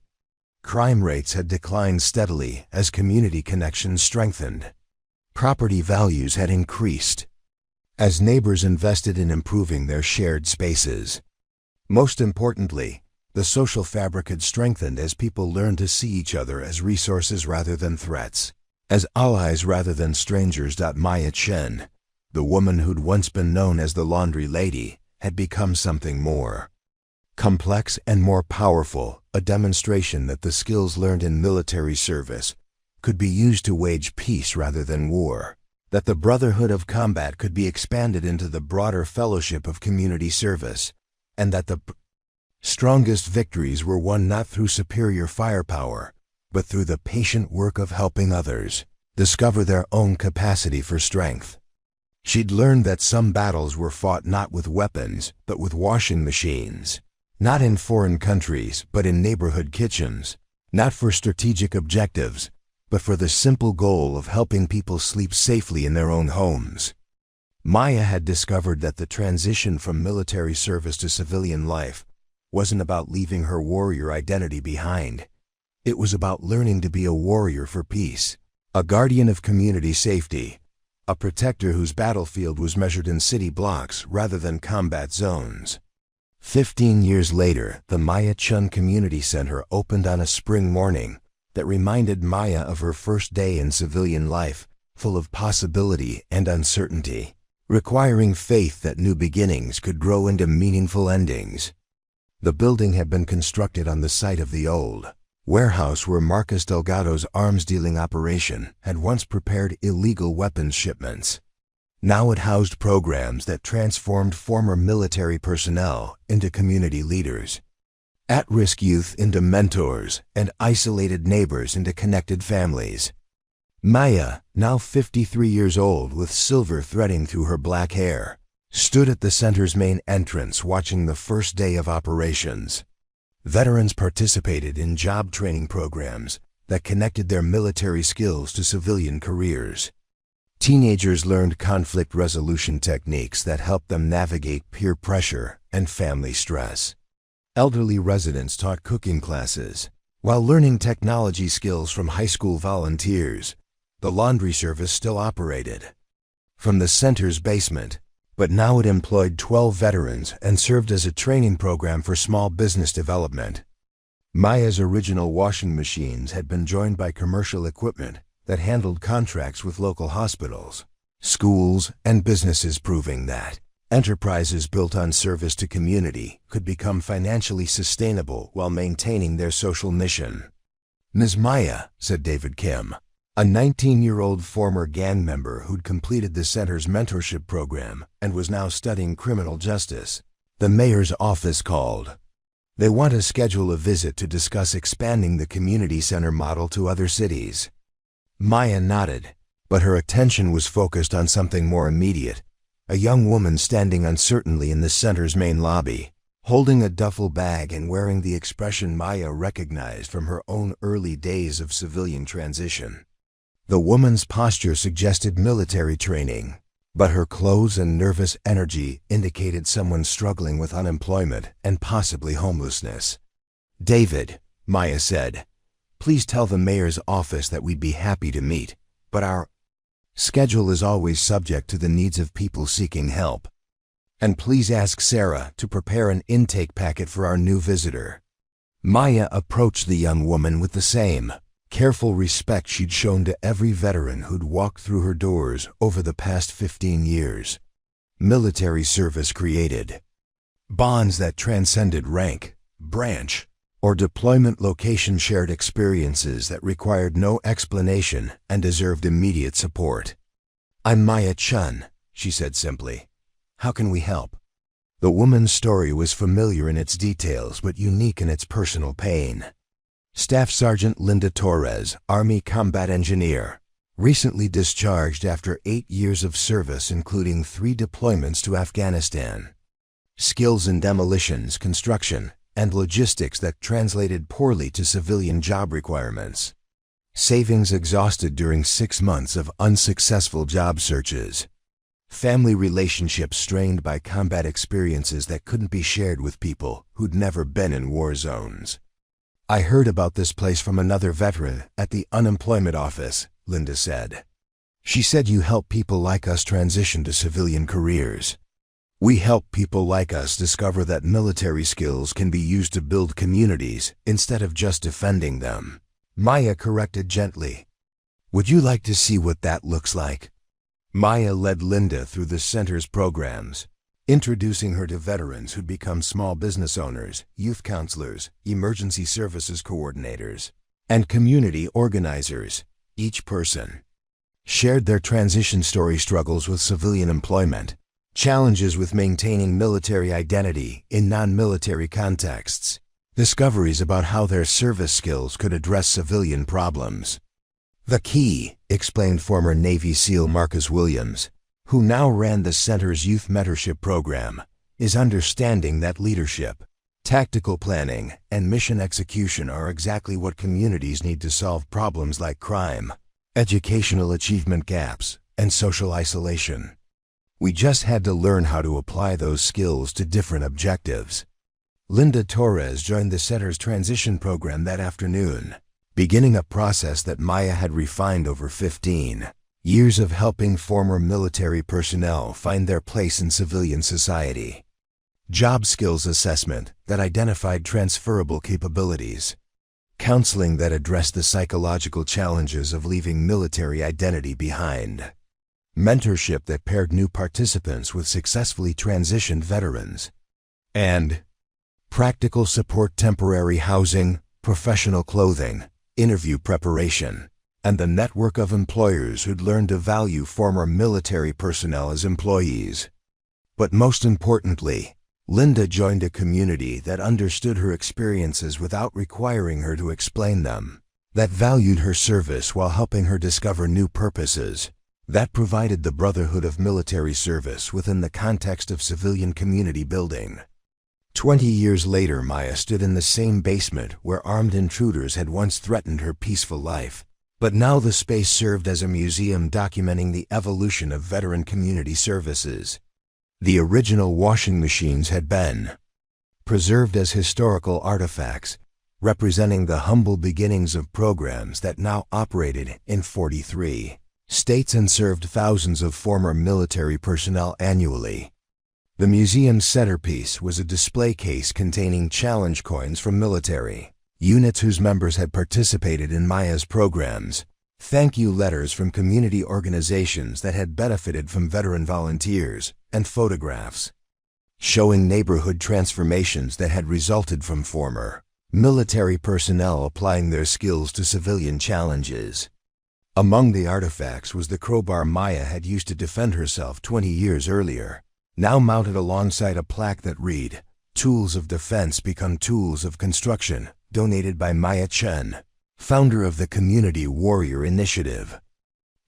Crime rates had declined steadily as community connections strengthened. Property values had increased as neighbors invested in improving their shared spaces. Most importantly, the social fabric had strengthened as people learned to see each other as resources rather than threats, as allies rather than strangers. Maya Chen, the woman who'd once been known as the laundry lady, had become something more complex and more powerful, a demonstration that the skills learned in military service could be used to wage peace rather than war, that the brotherhood of combat could be expanded into the broader fellowship of community service, and that the strongest victories were won not through superior firepower, but through the patient work of helping others discover their own capacity for strength. She'd learned that some battles were fought not with weapons, but with washing machines, not in foreign countries, but in neighborhood kitchens, not for strategic objectives, but for the simple goal of helping people sleep safely in their own homes. Maya had discovered that the transition from military service to civilian life wasn't about leaving her warrior identity behind. It was about learning to be a warrior for peace, a guardian of community safety, a protector whose battlefield was measured in city blocks rather than combat zones. 15 years later, the Maya Chen Community Center opened on a spring morning that reminded Maya of her first day in civilian life, full of possibility and uncertainty, requiring faith that new beginnings could grow into meaningful endings. The building had been constructed on the site of the old warehouse where Marcus Delgado's arms-dealing operation had once prepared illegal weapons shipments. Now it housed programs that transformed former military personnel into community leaders, at-risk youth into mentors, and isolated neighbors into connected families. Maya, now 53 years old with silver threading through her black hair, stood at the center's main entrance watching the first day of operations. Veterans participated in job training programs that connected their military skills to civilian careers. Teenagers learned conflict resolution techniques that helped them navigate peer pressure and family stress. Elderly residents taught cooking classes, while learning technology skills from high school volunteers. The laundry service still operated from the center's basement, but now it employed 12 veterans and served as a training program for small business development. Maya's original washing machines had been joined by commercial equipment that handled contracts with local hospitals, schools, and businesses, proving that Enterprises built on service to community could become financially sustainable while maintaining their social mission. "Ms. Maya," said David Kim, a 19-year-old former gang member who'd completed the center's mentorship program and was now studying criminal justice. "The mayor's office called. They want to schedule a visit to discuss expanding the community center model to other cities." Maya nodded, but her attention was focused on something more immediate: a young woman standing uncertainly in the center's main lobby, holding a duffel bag and wearing the expression Maya recognized from her own early days of civilian transition. The woman's posture suggested military training, but her clothes and nervous energy indicated someone struggling with unemployment and possibly homelessness. "David," Maya said, "please tell the mayor's office that we'd be happy to meet, but our schedule is always subject to the needs of people seeking help. And please ask Sarah to prepare an intake packet for our new visitor." Maya approached the young woman with the same careful respect she'd shown to every veteran who'd walked through her doors over the past 15 years. Military service created bonds that transcended rank, branch, or deployment location, shared experiences that required no explanation and deserved immediate support. "I'm Maya Chen," she said simply. "How can we help?" The woman's story was familiar in its details but unique in its personal pain. Staff Sergeant Linda Torres, Army combat engineer, recently discharged after 8 years of service including 3 deployments to Afghanistan. Skills in demolitions, construction, and logistics that translated poorly to civilian job requirements. Savings exhausted during 6 months of unsuccessful job searches. Family relationships strained by combat experiences that couldn't be shared with people who'd never been in war zones. "I heard about this place from another veteran at the unemployment office," Linda said. "She said you help people like us transition to civilian careers." "We help people like us discover that military skills can be used to build communities instead of just defending them," Maya corrected gently. "Would you like to see what that looks like?" Maya led Linda through the center's programs, introducing her to veterans who'd become small business owners, youth counselors, emergency services coordinators, and community organizers. Each person shared their transition story: struggles with civilian employment, challenges with maintaining military identity in non-military contexts, discoveries about how their service skills could address civilian problems. "The key," explained former Navy SEAL Marcus Williams, who now ran the center's youth mentorship program, "is understanding that leadership, tactical planning, and mission execution are exactly what communities need to solve problems like crime, educational achievement gaps, and social isolation. We just had to learn how to apply those skills to different objectives." Linda Torres joined the center's transition program that afternoon, beginning a process that Maya had refined over 15 years of helping former military personnel find their place in civilian society. Job skills assessment that identified transferable capabilities. Counseling that addressed the psychological challenges of leaving military identity behind. Mentorship that paired new participants with successfully transitioned veterans. And practical support: temporary housing, professional clothing, interview preparation, and the network of employers who'd learned to value former military personnel as employees. But most importantly, Linda joined a community that understood her experiences without requiring her to explain them, that valued her service while helping her discover new purposes, that provided the brotherhood of military service within the context of civilian community building. 20 years later, Maya stood in the same basement where armed intruders had once threatened her peaceful life. But now the space served as a museum documenting the evolution of veteran community services. The original washing machines had been preserved as historical artifacts, representing the humble beginnings of programs that now operated in 43 states and served thousands of former military personnel annually. The museum's centerpiece was a display case containing challenge coins from military units whose members had participated in Maya's programs, thank you letters from community organizations that had benefited from veteran volunteers, and photographs showing neighborhood transformations that had resulted from former military personnel applying their skills to civilian challenges. Among the artifacts was the crowbar Maya had used to defend herself 20 years earlier, now mounted alongside a plaque that read, "Tools of Defense Become Tools of Construction," donated by Maya Chen, founder of the Community Warrior Initiative.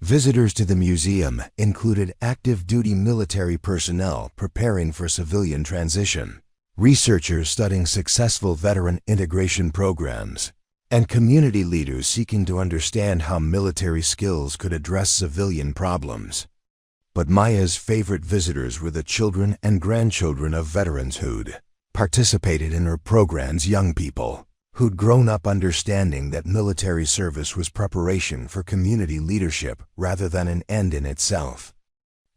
Visitors to the museum included active-duty military personnel preparing for civilian transition, researchers studying successful veteran integration programs, and community leaders seeking to understand how military skills could address civilian problems. But Maya's favorite visitors were the children and grandchildren of veterans who'd participated in her program's young people, who'd grown up understanding that military service was preparation for community leadership rather than an end in itself.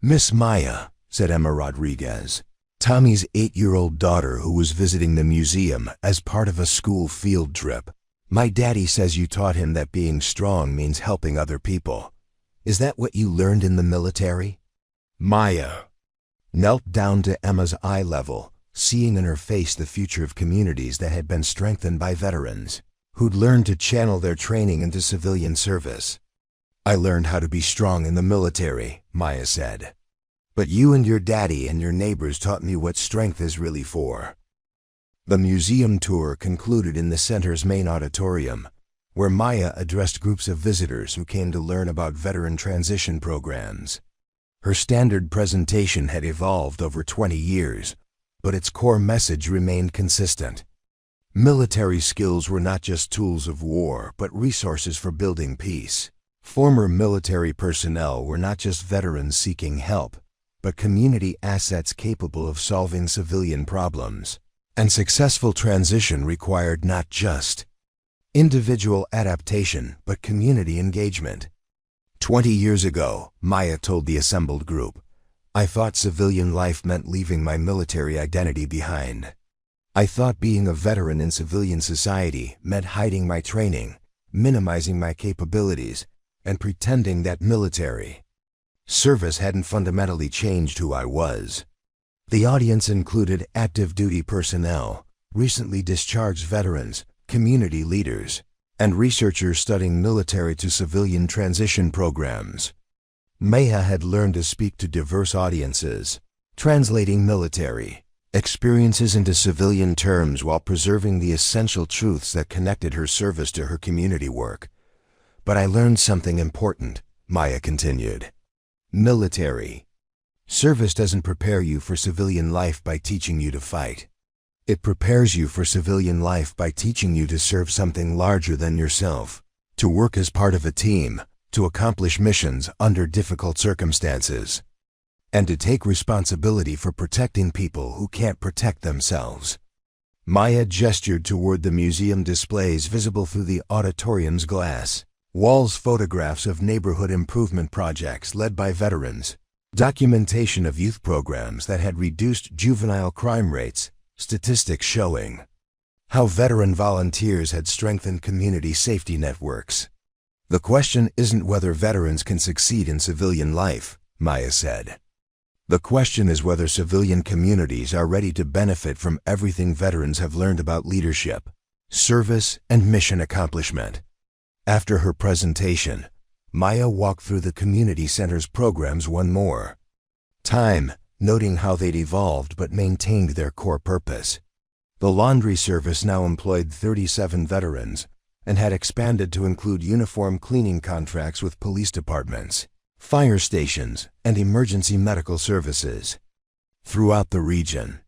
"Miss Maya," said Emma Rodriguez, Tommy's 8-year-old daughter who was visiting the museum as part of a school field trip, "my daddy says you taught him that being strong means helping other people. Is that what you learned in the military?" Maya knelt down to Emma's eye level, seeing in her face the future of communities that had been strengthened by veterans, who'd learned to channel their training into civilian service. "I learned how to be strong in the military," Maya said. "But you and your daddy and your neighbors taught me what strength is really for." The museum tour concluded in the center's main auditorium, where Maya addressed groups of visitors who came to learn about veteran transition programs. Her standard presentation had evolved over 20 years, but its core message remained consistent. Military skills were not just tools of war, but resources for building peace. Former military personnel were not just veterans seeking help, but community assets capable of solving civilian problems. And successful transition required not just individual adaptation, but community engagement. 20 years ago, Maya told the assembled group, "I thought civilian life meant leaving my military identity behind. I thought being a veteran in civilian society meant hiding my training, minimizing my capabilities, and pretending that military service hadn't fundamentally changed who I was." The audience included active duty personnel, recently discharged veterans, community leaders, and researchers studying military to civilian transition programs. Maya had learned to speak to diverse audiences, translating military experiences into civilian terms while preserving the essential truths that connected her service to her community work. "But I learned something important," Maya continued. "Military service doesn't prepare you for civilian life by teaching you to fight. It prepares you for civilian life by teaching you to serve something larger than yourself, to work as part of a team, to accomplish missions under difficult circumstances, and to take responsibility for protecting people who can't protect themselves." Maya gestured toward the museum displays visible through the auditorium's glass walls, photographs of neighborhood improvement projects led by veterans, documentation of youth programs that had reduced juvenile crime rates, statistics showing how veteran volunteers had strengthened community safety networks. "The question isn't whether veterans can succeed in civilian life," Maya said. "The question is whether civilian communities are ready to benefit from everything veterans have learned about leadership, service, and mission accomplishment." After her presentation, Maya walked through the community center's programs one more time, noting how they'd evolved but maintained their core purpose. The laundry service now employed 37 veterans and had expanded to include uniform cleaning contracts with police departments, fire stations, and emergency medical services. Throughout the region,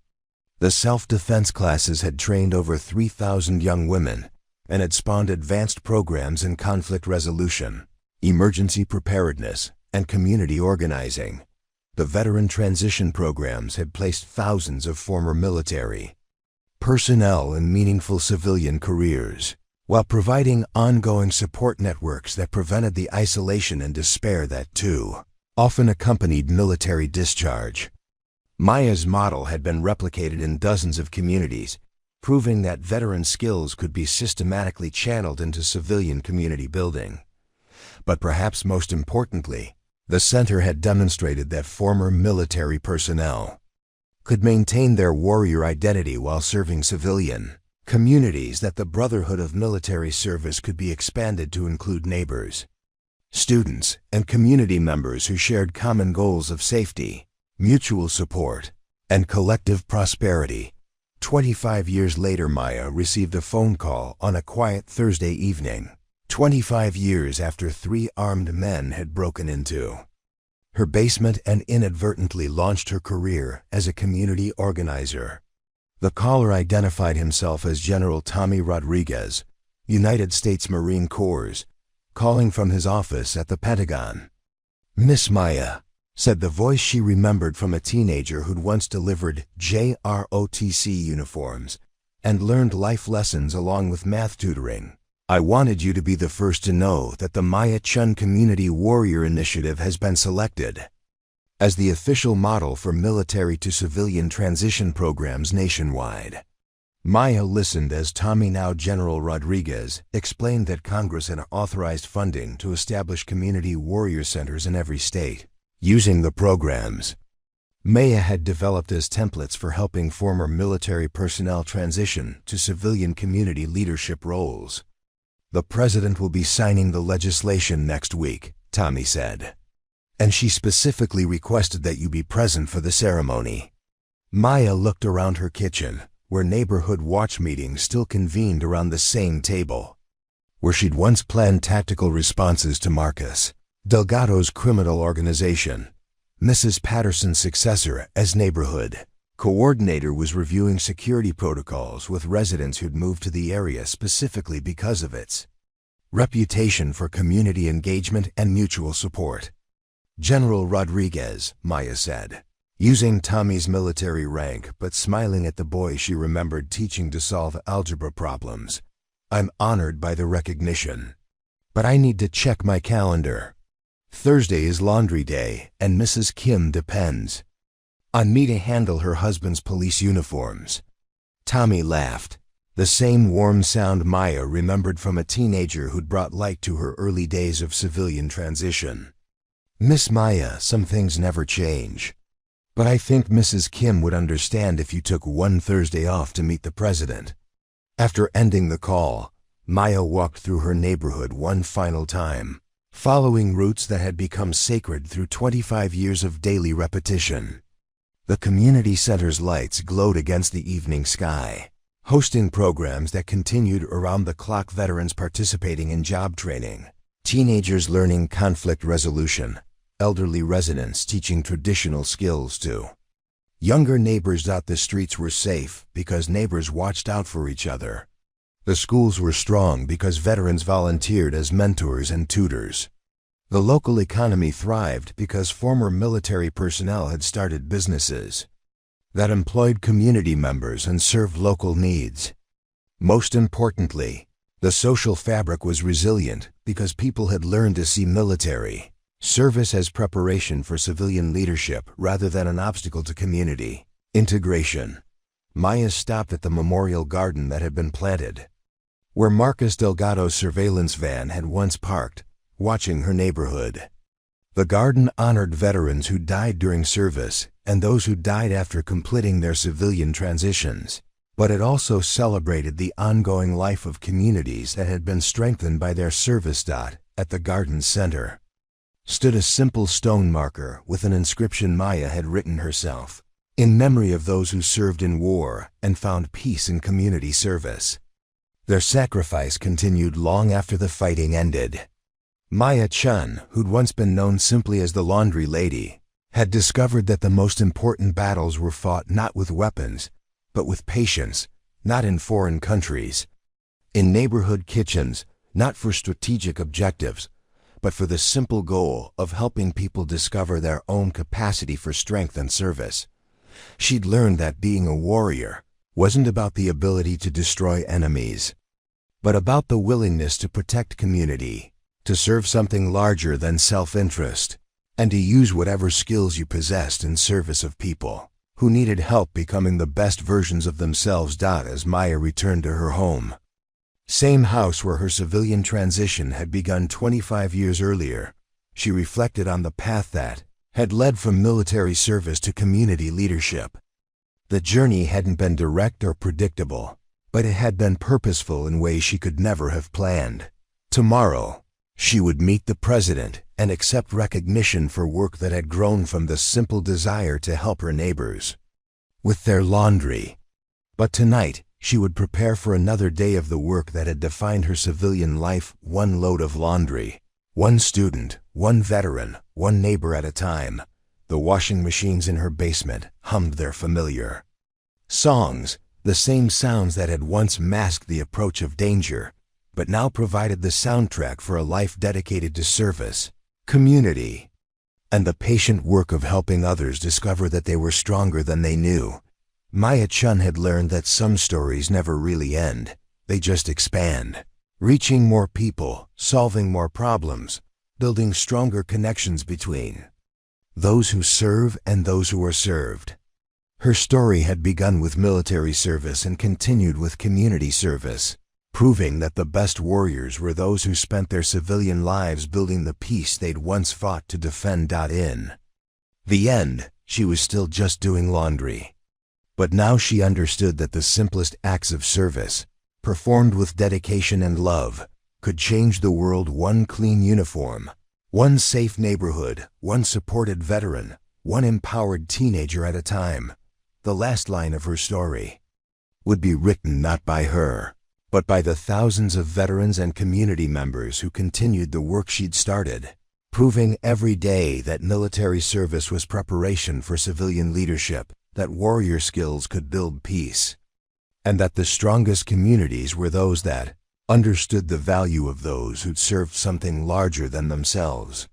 the self-defense classes had trained over 3,000 young women and had spawned advanced programs in conflict resolution, emergency preparedness, and community organizing. The veteran transition programs had placed thousands of former military personnel in meaningful civilian careers, while providing ongoing support networks that prevented the isolation and despair that too often accompanied military discharge. Maya's model had been replicated in dozens of communities, proving that veteran skills could be systematically channeled into civilian community building. But perhaps most importantly, the center had demonstrated that former military personnel could maintain their warrior identity while serving civilian communities, that the brotherhood of military service could be expanded to include neighbors, students, and community members who shared common goals of safety, mutual support, and collective prosperity. 25 years later, Maya received a phone call on a quiet Thursday evening, 25 years after 3 armed men had broken into her basement and inadvertently launched her career as a community organizer. The caller identified himself as General Tommy Rodriguez, United States Marine Corps, calling from his office at the Pentagon. "Miss Maya," said the voice she remembered from a teenager who'd once delivered JROTC uniforms and learned life lessons along with math tutoring. "I wanted you to be the first to know that the Maya Chen Community Warrior Initiative has been selected as the official model for military to civilian transition programs nationwide." Maya listened as Tommy, now General Rodriguez, explained that Congress had authorized funding to establish community warrior centers in every state. Using the programs Maya had developed as templates for helping former military personnel transition to civilian community leadership roles. "The president will be signing the legislation next week," Tommy said, "and she specifically requested that you be present for the ceremony." Maya looked around her kitchen, where neighborhood watch meetings still convened around the same table, where she'd once planned tactical responses to Marcus Delgado's criminal organization. Mrs. Patterson's successor as neighborhood coordinator was reviewing security protocols with residents who'd moved to the area specifically because of its reputation for community engagement and mutual support. "General Rodriguez," Maya said, using Tommy's military rank but smiling at the boy she remembered teaching to solve algebra problems, "I'm honored by the recognition, but I need to check my calendar. Thursday is laundry day, and Mrs. Kim depends on me to handle her husband's police uniforms." Tommy laughed, the same warm sound Maya remembered from a teenager who'd brought light to her early days of civilian transition. "Miss Maya, some things never change. But I think Mrs. Kim would understand if you took one Thursday off to meet the president." After ending the call, Maya walked through her neighborhood one final time, following routes that had become sacred through 25 years of daily repetition. The community center's lights glowed against the evening sky, hosting programs that continued around the clock, veterans participating in job training, teenagers learning conflict resolution, elderly residents teaching traditional skills to younger neighbors. The streets were safe because neighbors watched out for each other. The schools were strong because veterans volunteered as mentors and tutors. The local economy thrived because former military personnel had started businesses that employed community members and served local needs. Most importantly, the social fabric was resilient because people had learned to see military service as preparation for civilian leadership rather than an obstacle to community integration. Maya stopped at the memorial garden that had been planted, where Marcus Delgado's surveillance van had once parked, watching her neighborhood. The garden honored veterans who died during service and those who died after completing their civilian transitions, but it also celebrated the ongoing life of communities that had been strengthened by their service. At the garden's center stood a simple stone marker with an inscription Maya had written herself, in memory of those who served in war and found peace in community service. Their sacrifice continued long after the fighting ended. Maya Chen, who'd once been known simply as the Laundry Lady, had discovered that the most important battles were fought not with weapons, but with patience, not in foreign countries, in neighborhood kitchens, not for strategic objectives, but for the simple goal of helping people discover their own capacity for strength and service. She'd learned that being a warrior wasn't about the ability to destroy enemies, but about the willingness to protect community, to serve something larger than self-interest, and to use whatever skills you possessed in service of people who needed help becoming the best versions of themselves. As Maya returned to her home Same house where her civilian transition had begun 25 years earlier. She reflected on the path that had led from military service to community leadership. The journey hadn't been direct or predictable, but it had been purposeful in ways she could never have planned. Tomorrow, she would meet the president and accept recognition for work that had grown from the simple desire to help her neighbors with their laundry. But tonight, she would prepare for another day of the work that had defined her civilian life, one load of laundry. One student, one veteran, one neighbor at a time. The washing machines in her basement hummed their familiar songs, the same sounds that had once masked the approach of danger, but now provided the soundtrack for a life dedicated to service, community, and the patient work of helping others discover that they were stronger than they knew. Maya Chen had learned that some stories never really end, they just expand, reaching more people, solving more problems, building stronger connections between those who serve and those who are served. Her story had begun with military service and continued with community service, proving that the best warriors were those who spent their civilian lives building the peace they'd once fought to defend. In the end, she was still just doing laundry. But now she understood that the simplest acts of service, performed with dedication and love, could change the world. One clean uniform, one safe neighborhood, one supported veteran, one empowered teenager at a time. The last line of her story would be written not by her, but by the thousands of veterans and community members who continued the work she'd started, proving every day that military service was preparation for civilian leadership, that warrior skills could build peace, and that the strongest communities were those that understood the value of those who'd served something larger than themselves.